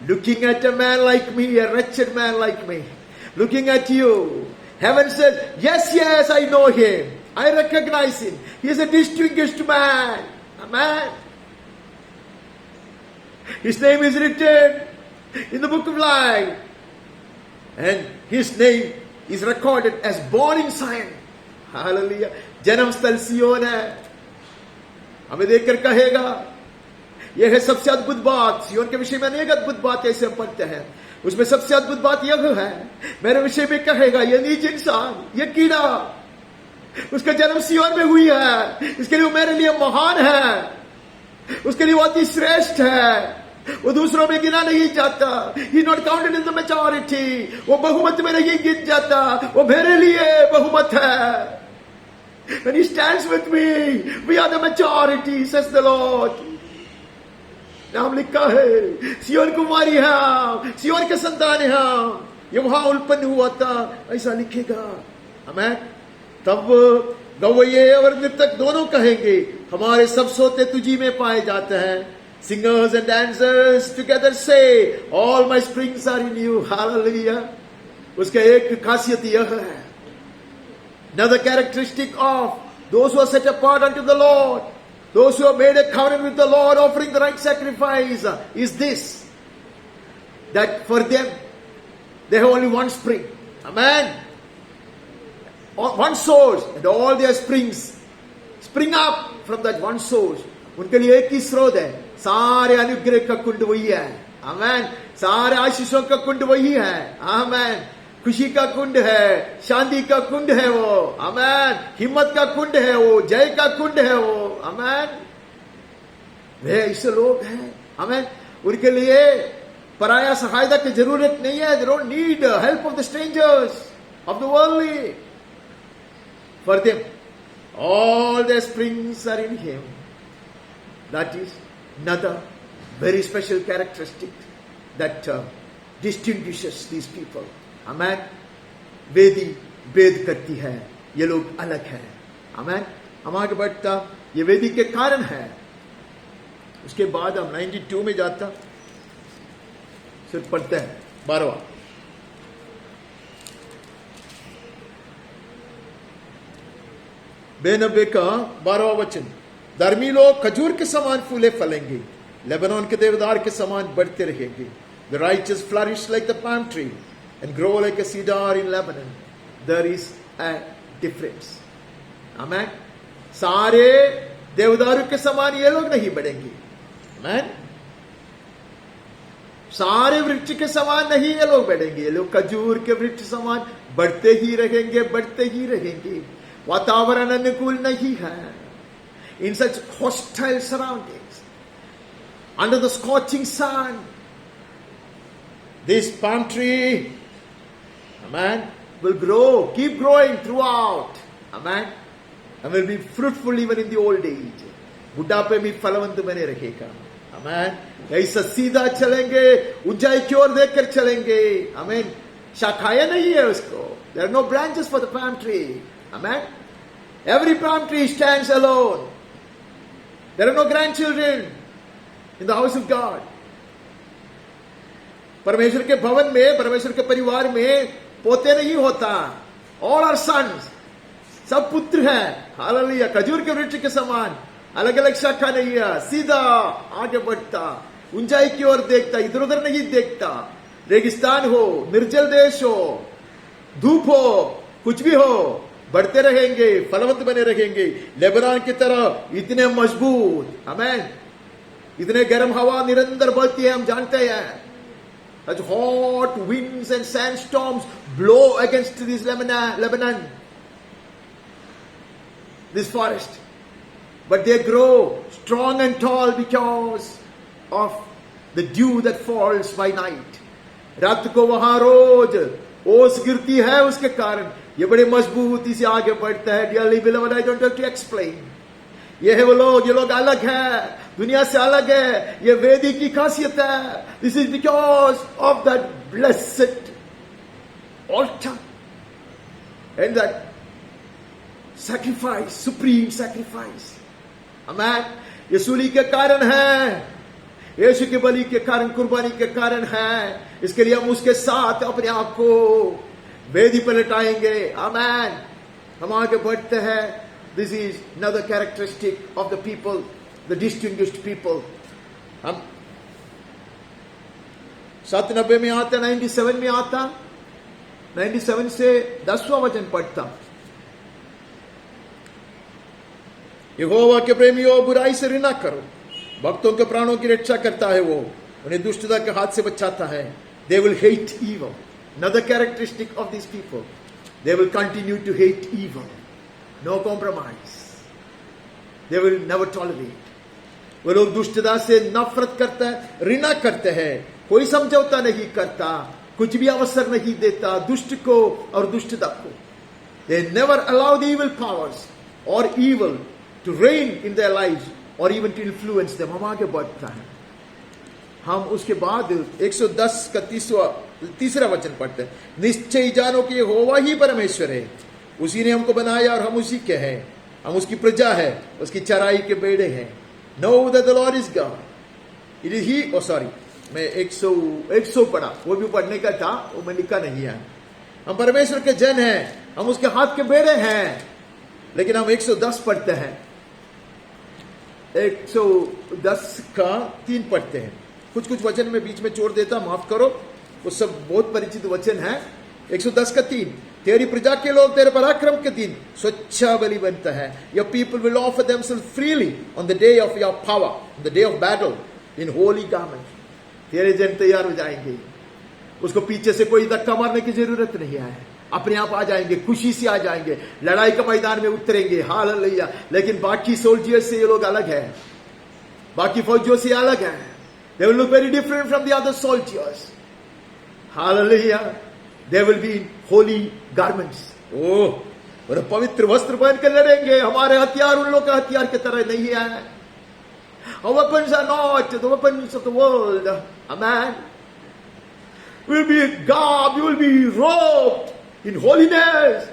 Looking at a man like me, a wretched man like me, looking at you, heaven says, yes, yes, I know him. I recognize him. He is a distinguished man. A man. His name is written in the book of life. And his name is recorded as born in Zion. Hallelujah. जन्म स्थल सियोन है. हमें देखकर कहेगा यह है सबसे अद्भुत बात. सियोन के विषय में अनेक अद्भुत बात ऐसे हम पढ़ते हैं. उसमें सबसे अद्भुत बात यह है, मेरे विषय में कहेगा ये नीच इंसान, ये कीड़ा, उसका जन्म सियोन में हुई है, इसके लिए वो मेरे लिए महान है, उसके लिए वो अति श्रेष्ठ है, वो दूसरों में गिना नहीं जाता. He not counted in the majority. वो बहुमत में नहीं गिन जाता, वो मेरे लिए बहुमत है. When he stands with me, we are the majority, says the Lord. नाम लिखा है, सियोन कुमारी है, सियोन के संतान है, ये वहां उत्पन्न हुआ था, ऐसा लिखेगा. हमें तब गवैये और नृतक दोनों कहेंगे, हमारे सब सोते तुझी में पाए जाते हैं. Singers and dancers together say, all my springs are in you. Hallelujah. उसका एक खासियत यह है. Another characteristic of those who are set apart unto the Lord, those who have made a covenant with the Lord, offering the right sacrifice, is this, that for them, they have only one spring. Amen. One source, and all their springs spring up from that one source. उनके लिए एक ही स्रोत है. सारे अनुग्रह का कुंड वही है. आमेन. सारे आशीषों का कुंड वही है. आमेन. खुशी का कुंड है, शांति का कुंड है वो. आमेन. हिम्मत का कुंड है वो, जय का कुंड है वो. आमेन. वे ऐसे लोग हैं. आमेन. उनके लिए पराया सहायता की जरूरत नहीं है. They don't need help of the strangers, of the worldly. For them, all their springs are in Him. That is another very special characteristic that distinguishes these people. Amen. वेदी वेद करती है, ये लोग अलग हैं. Amen. हम आगे बढ़ता, ये वेदी के कारण है. उसके बाद हम 92 में जाता, सिर्फ पढ़ते हैं 12वां. बेनबे का 12वां वचन. धर्मी लोग खजूर के समान फूले फलेंगे, लेबनोन के देवदार के समान बढ़ते रहेंगे. The righteous flourish like the palm tree and grow like a cedar in Lebanon. There is a difference. आमेन। सारे देवदारू के समान ये लोग नहीं बढ़ेंगे, आमेन। सारे वृक्ष के समान नहीं ये लोग बढ़ेंगे, ये लोग खजूर के वृक्ष समान बढ़ते ही रहेंगे, बढ़ते ही रहेंगे। वातावरण अनुकूल नहीं है। In such hostile surroundings, under the scorching sun, this palm tree, amen, will grow, keep growing throughout, amen, and will be fruitful even in the old age. बुढ़ापे में फलवंत बने रहेगा, amen। ऐसा सीधा चलेंगे, ऊंचाई की ओर देखकर चलेंगे, amen। शाखाएं नहीं है उसको, there are no branches for the palm tree, amen। Every palm tree stands alone. There are no grandchildren in the house of God. परमेश्वर के भवन में, परमेश्वर के परिवार में पोते नहीं होता। All are sons. सब पुत्र हैं। हालेलुया। खजूर के वृक्ष के समान अलग अलग शाखा नहीं है, सीधा आगे बढ़ता, ऊंचाई की ओर देखता, इधर उधर नहीं देखता। रेगिस्तान हो, निर्जल देश हो, धूप हो, कुछ भी हो, बढ़ते रहेंगे, फलवंत बने रहेंगे। लेबनान की तरह इतने मजबूत, आमेन। इतने गर्म हवा निरंतर बहती है, हम जानते हैं। Such hot winds and sandstorms blow against this Lebanon, this forest. But they grow strong and tall because of the dew that falls by night. रात को वहां रोज ओस गिरती है, उसके कारण ये बड़े मजबूती से आगे बढ़ता है। Dearly beloved, I don't have to explain. ये है वो लोग, ये लोग अलग है, दुनिया से अलग है। ये वेदी की खासियत है। This is because of that blessed altar and that sacrifice, supreme sacrifice. Amen. ये सूली के कारण है, यीशु के बलि के कारण, कुर्बानी के कारण है। इसके लिए हम उसके साथ अपने आप को वेदी पर लटाएंगे, आमेन। हम आगे बढ़ते हैं। This is another characteristic of the people, the distinguished people. हम 97 में आता, 97 में आता, 97 से 10वां वचन पढ़ता। यहोवा के प्रेमियों, बुराई से घृणा करो, भक्तों के प्राणों की रक्षा करता है वो, उन्हें दुष्टता के हाथ से बचाता है। They will hate evil. Another characteristic of these people, they will continue to hate evil. No compromise. They will never tolerate. वो लोग दुष्टता से नफरत करते हैं, घृणा करते हैं, कोई समझौता नहीं करता, कुछ भी अवसर नहीं देता दुष्ट को और दुष्टता को। They never allow the evil powers or evil to reign in their lives or even to influence them. हम आगे बढ़ता है। हम उसके बाद 110 का तीसरा वचन पढ़ते हैं। निश्चय जानो कि यहोवा ही परमेश्वर है, उसी ने हमको बनाया और हम उसी के हैं, हम उसकी प्रजा है, उसकी चराई के बेड़े हैं। Know that the Lord is God. It is He. Oh sorry, मैं 100 पढ़ा, वो भी पढ़ने का था, वो मैं लिखा नहीं है। हम परमेश्वर के जन हैं, हम उसके हाथ के बेड़े हैं। लेकिन हम 110 पढ़ते हैं, 110 का 3 पढ़ते हैं। कुछ वचन में बीच में छोड़ देता, माफ करो, वो सब बहुत परिचित वचन है। 110 का 3, तेरी प्रजा के लोग तेरे पराक्रम के दिन स्वच्छ बलि बनता है। Your people will offer themselves freely on the day of your power, on the day of battle, in holy garments. तेरे जन तैयार हो जाएंगे, उसको पीछे से कोई धक्का मारने की जरूरत नहीं है, अपने आप आ जाएंगे, खुशी से आ जाएंगे, लड़ाई के मैदान में उतरेंगे। हालेलुया। लेकिन बाकी सोल्जर्स से ये लोग अलग है, बाकी फौजियों से अलग है। They will look very different from the other soldiers. Hallelujah. They will be in holy garments. Oh, और पवित्र वस्त्र पहन कर लड़ेंगे। हमारे हथियार उन लोगों के हथियार की तरह नहीं है। Our weapons are not the weapons of the world. Amen. We will be garbed, you will be robed in holiness.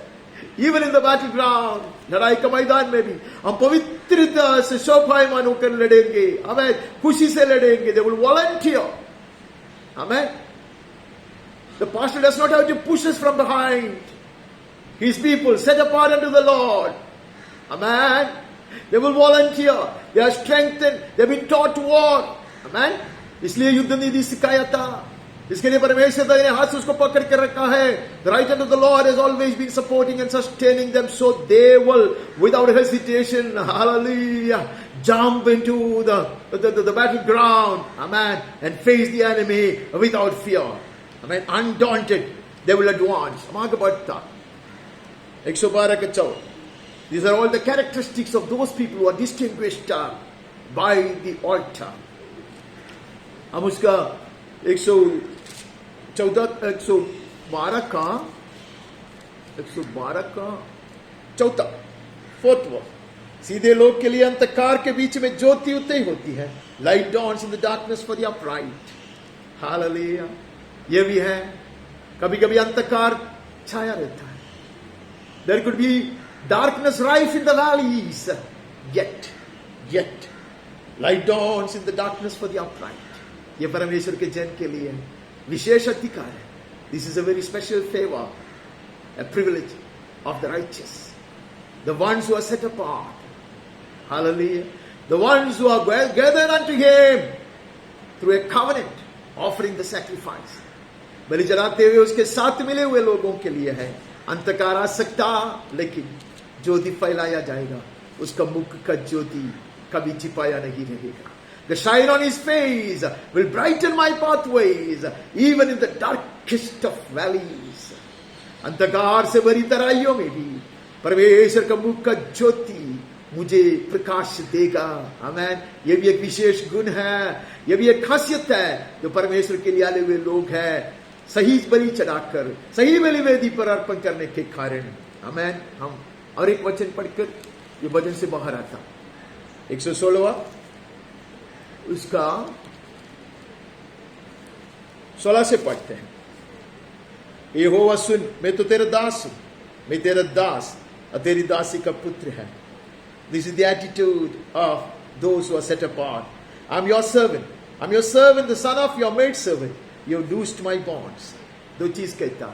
Even in the battleground, लड़ाई के मैदान में भी हम पवित्रता से शोभायमान होकर लड़ेंगे। हमें खुशी से लड़ेंगे। They will volunteer. Amen. The pastor does not have to push us from behind. His people set apart unto the Lord. Amen. They will volunteer. They are strengthened. They have been taught to war. Amen. इसलिए युद्ध निधि सिखाया था। इसके लिए परमेश्वर दाहिने हाथ से उसको पकड़ कर रखा है. The right hand of the Lord has always been supporting and sustaining them, so they will, without hesitation, hallelujah, jump into the battleground, amen, and face the enemy without fear, amen, undaunted. They will advance. आगे बढ़ता. 112 का 4. These are all the characteristics of those people who are distinguished by the altar. हम उसका 112 का चौथा, 4th वर्स. सीधे लोग के लिए अंधकार के बीच में ज्योति उदय होती है. Light dawns in the darkness for the upright. Hallelujah. ये भी है. कभी कभी अंधकार छाया रहता है. There could be darkness rife in the valleys. Yet light dawns in the darkness for the upright. ये परमेश्वर के जन के लिए विशेष अधिकार है. This is a very special favor, a privilege of the righteous, the ones who are set apart. Hallelujah. The ones who are gathered unto Him through a covenant, offering the sacrifice. बलि जलाते हुए उसके साथ मिले हुए लोगों के लिए है. अंधकार आ सकता, लेकिन ज्योति फैलाया जाएगा. उसका मुख का ज्योति कभी छिपाया नहीं रहेगा. The shine on His face will brighten my pathways, even in the darkest of valleys. अंधकार से भरी तराइयों में भी परमेश्वर का मुख का ज्योति मुझे प्रकाश देगा. आमेन. ये भी एक विशेष गुण है. ये भी एक खासियत है जो परमेश्वर के लिए आए हुए लोग हैं. सही बलि चढ़ाकर, सही बलि वेदी पर अर्पण करने के कारण. आमेन. हम और एक वचन पढ़कर ये वचन से बाहर आता. 116 उसका 16 से पढ़ते हैं. यहोवा सुन, मैं तो तेरा दास हूं. मैं तेरा दास और तेरी दासी का पुत्र है. This is the attitude of those who are set apart. I'm your servant. I'm your servant, the son of your maid servant. You have loosed my bonds. दो चीज कहता,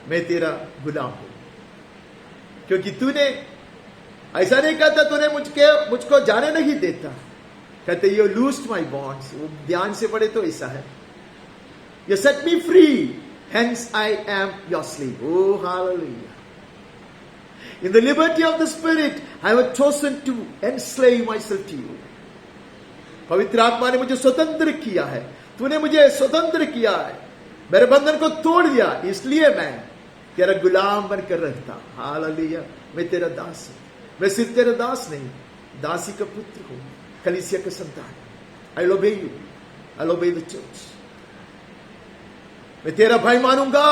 मैं तेरा गुलाम हूं. क्योंकि तूने ऐसा नहीं कहता, तूने मुझको जाने नहीं देता. कहते you loosed my bonds. वो ध्यान से पढ़े तो ऐसा है. You set me free. Hence I am your slave. Oh, hallelujah. In the liberty of the Spirit, I have chosen to enslave myself to you. पवित्र आत्मा ने मुझे स्वतंत्र किया है. तूने मुझे स्वतंत्र किया है. मेरे बंधन को तोड़ दिया. इसलिए मैं तेरा गुलाम बनकर रहता. हालेलुया. मैं तेरा दास हूं. मैं सिर्फ तेरा दास नहीं, दासी का पुत्र हूं, कलीसिया का संतान. I will obey you. I will obey the church. मैं तेरा भाई मानूंगा,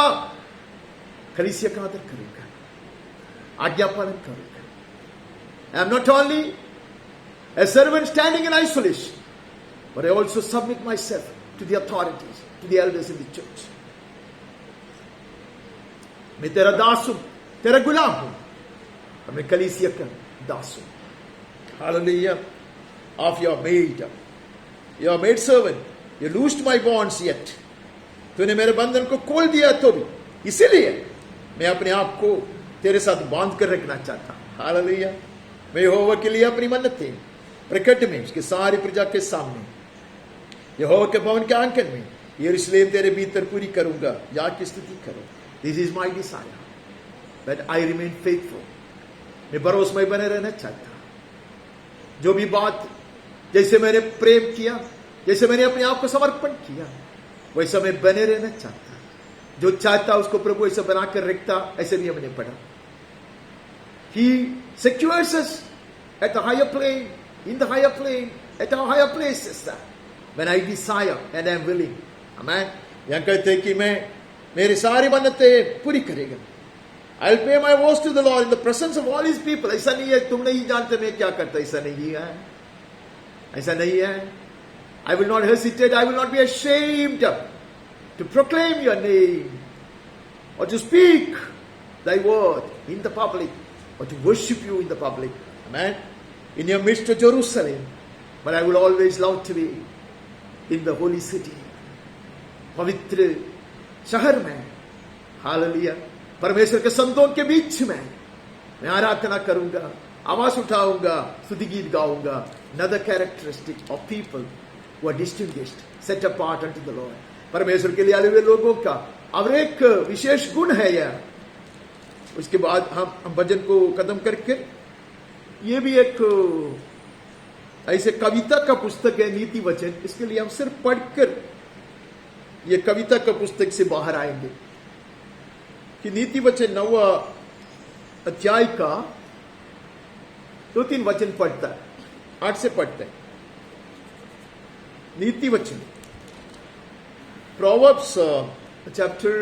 कलीसिया का आदर करूंगा, आज्ञा पालन करूंगा. I am not only a servant standing in isolation, but I also submit myself to the authorities, to the elders in the church. मैं तेरा दास हूं, तेरा गुलाम हूं, और मैं कलीसिया का दास हूं. Hallelujah. Of your maid servant, you loosed my bonds yet. तूने मेरे बंधन को खोल दिया तो भी, इसीलिए मैं अपने आप को तेरे साथ बांध कर रखना चाहता. हालेलुया. मैं यहोवा के लिए अपनी मन्नतें प्रकट में उसके सारी प्रजा के सामने, यहोवा के भवन के आंगन में, यरूशलेम तेरे भीतर पूरी करूंगा. या की स्तुति करो. This is my desire that I remain faithful. मैं भरोसेमय बने रहना चाहता. जो भी बात, जैसे मैंने प्रेम किया, जैसे मैंने अपने आप को समर्पण किया, वैसा मैं बने रहना चाहता. जो चाहता उसको प्रभु ऐसा बनाकर रखता. ऐसे भी हमने पढ़ा. He secures us at a higher plane, in the higher plane, at our higher places. When I desire and I am willing. Amen. यहां कहते हैं कि मैं मेरी सारी मन्नतें पूरी करेगा. I'll pay my vows to the Lord in the presence of all His people. ऐसा नहीं है तुम नहीं जानते मैं क्या करता. ऐसा नहीं है. ऐसा नहीं है. I will not hesitate. I will not be ashamed to proclaim your name or to speak thy word in the public or to worship you in the public. Amen. In your midst of Jerusalem. But I will always love to be in the holy city. पवित्र शहर में. हालेलुया. परमेश्वर के संतों के बीच में मैं आराधना करूंगा, आवाज उठाऊंगा, स्तुति गीत गाऊंगा. Another characteristic of people who are distinguished, set apart unto the Lord. परमेश्वर के लिए आए हुए लोगों का। और एक विशेष गुण है यह। उसके बाद हम वचन को खत्म करके, ये भी एक ऐसे कविता का पुस्तक है नीति वचन, इसके लिए हम सिर्फ पढ़कर ये कविता का पुस्तक से बाहर आएंगे कि नीति वचन 9वां अध्याय का 2-3 वचन पढ़ता है, 8 से पढ़ते हैं। नीति वचन प्रोवर्ब्स चैप्टर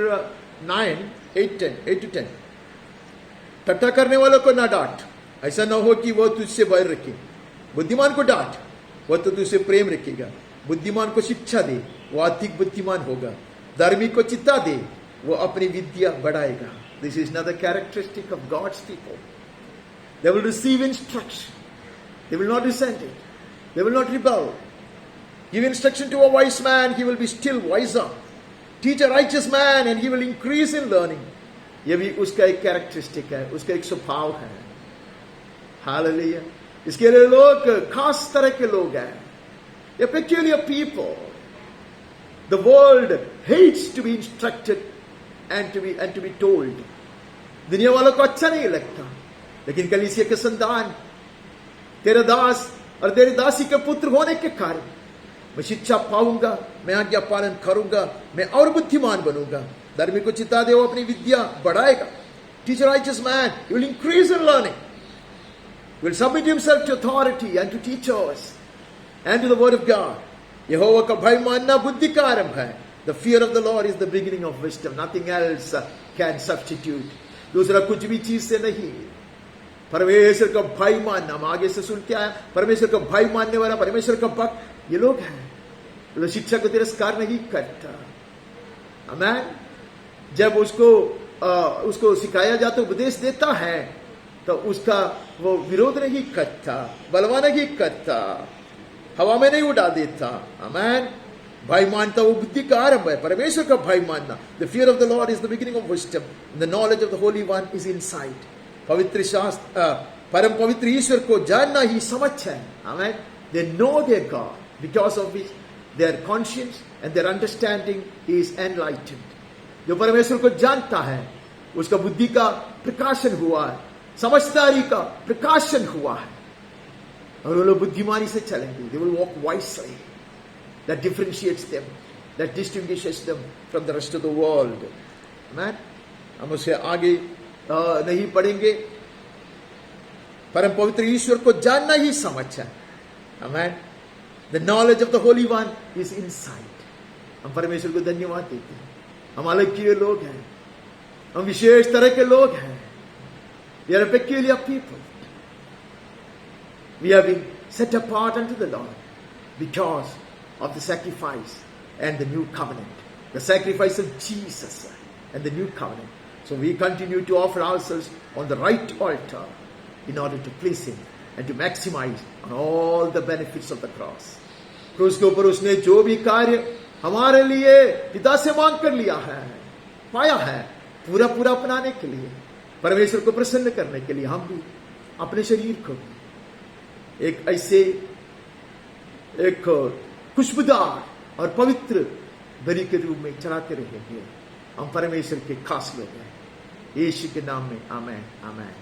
9, 8-10। ठट्ठा करने वालों को ना डांट, ऐसा ना हो कि वह तुझसे बैर रखे। बुद्धिमान को डांट, वह तो तुझसे प्रेम रखेगा। बुद्धिमान को शिक्षा दे, वह अधिक बुद्धिमान होगा। धर्मी को चिता दे, वह अपनी विद्या बढ़ाएगा। This is not the characteristic of God's people. They will receive instruction, they will not resent it, they will not rebel. Give instruction to a wise man, he will be still wiser. Teach a righteous man and he will increase in learning. यह भी उसका एक कैरेक्टरिस्टिक है, उसका एक स्वभाव है। हालेलुया। इसके लिए लोग खास तरह के लोग हैं, a peculiar people. The world hates to be instructed and to be told. दुनिया वालों को अच्छा नहीं लगता, लेकिन कलीसिया के संतान, तेरा दास और तेरी दासी के पुत्र होने के कारण मैं शिक्षा पाऊंगा, मैं आज्ञा पालन करूंगा, मैं और बुद्धिमान बनूंगा। धर्मी को चिता दे, वो अपनी विद्या बढ़ाएगा। Teach a righteous man, he will increase in learning. He will submit himself to authority and to teachers and to the word of God. यहोवा का भय मानना बुद्धि का आरंभ है। The fear of the Lord is the beginning of wisdom. Nothing else can substitute. दूसरा कुछ भी चीज से नहीं। परमेश्वर का भय मानना, हम आगे से सुनते आए, परमेश्वर का भय मानने वाला, परमेश्वर का भक्त, ये लोग हैं। तो शिक्षा को तिरस्कार नहीं करता। आमीन। जब उसको सिखाया जाता, उपदेश देता है, तो उसका वो विरोध नहीं करता, बलवा नहीं करता, हवा में नहीं उड़ा देता। आमीन। भय मानता वो बुद्धि का आरंभ है, परमेश्वर का भय मानना। The fear of the Lord is the beginning of wisdom, the knowledge of the Holi one is insight. पवित्र शास्त्र, परम पवित्र ईश्वर को जानना ही समझ है। आमीन। They know their God because of which their conscience and their understanding is enlightened. जो परमेश्वर को जानता है, उसका बुद्धि का प्रकाशन हुआ है, समझदारी का प्रकाशन हुआ है, और वो लोग बुद्धिमानी से चलेंगे। They will walk wisely. That differentiates them, that distinguishes them from the rest of the world. Amen. हम उसे आगे नहीं पढ़ेंगे। परम पवित्र ईश्वर को जानना ही समझ है। Amen. The knowledge of the Holy One is insight. हम परमेश्वर को धन्यवाद देते हैं। हम अलग किए लोग हैं, हम विशेष तरह के लोग हैं। We are a peculiar people. We have been set apart unto the Lord because of the sacrifice and the new covenant. The sacrifice of Jesus and the new covenant. So we continue to offer ourselves on the right altar in order to please Him and to maximize on all the benefits of the cross. क्रूस के ऊपर उसने जो भी कार्य हमारे लिए पिता से मांग कर लिया है, पाया है, पूरा पूरा अपनाने के लिए, परमेश्वर को प्रसन्न करने के लिए, हम भी अपने शरीर को एक ऐसे एक खुशबूदार और पवित्र बलि के रूप में चढ़ाते रहेंगे। हम परमेश्वर के खास लोग हैं। यीशु के नाम में आमेन, आमेन।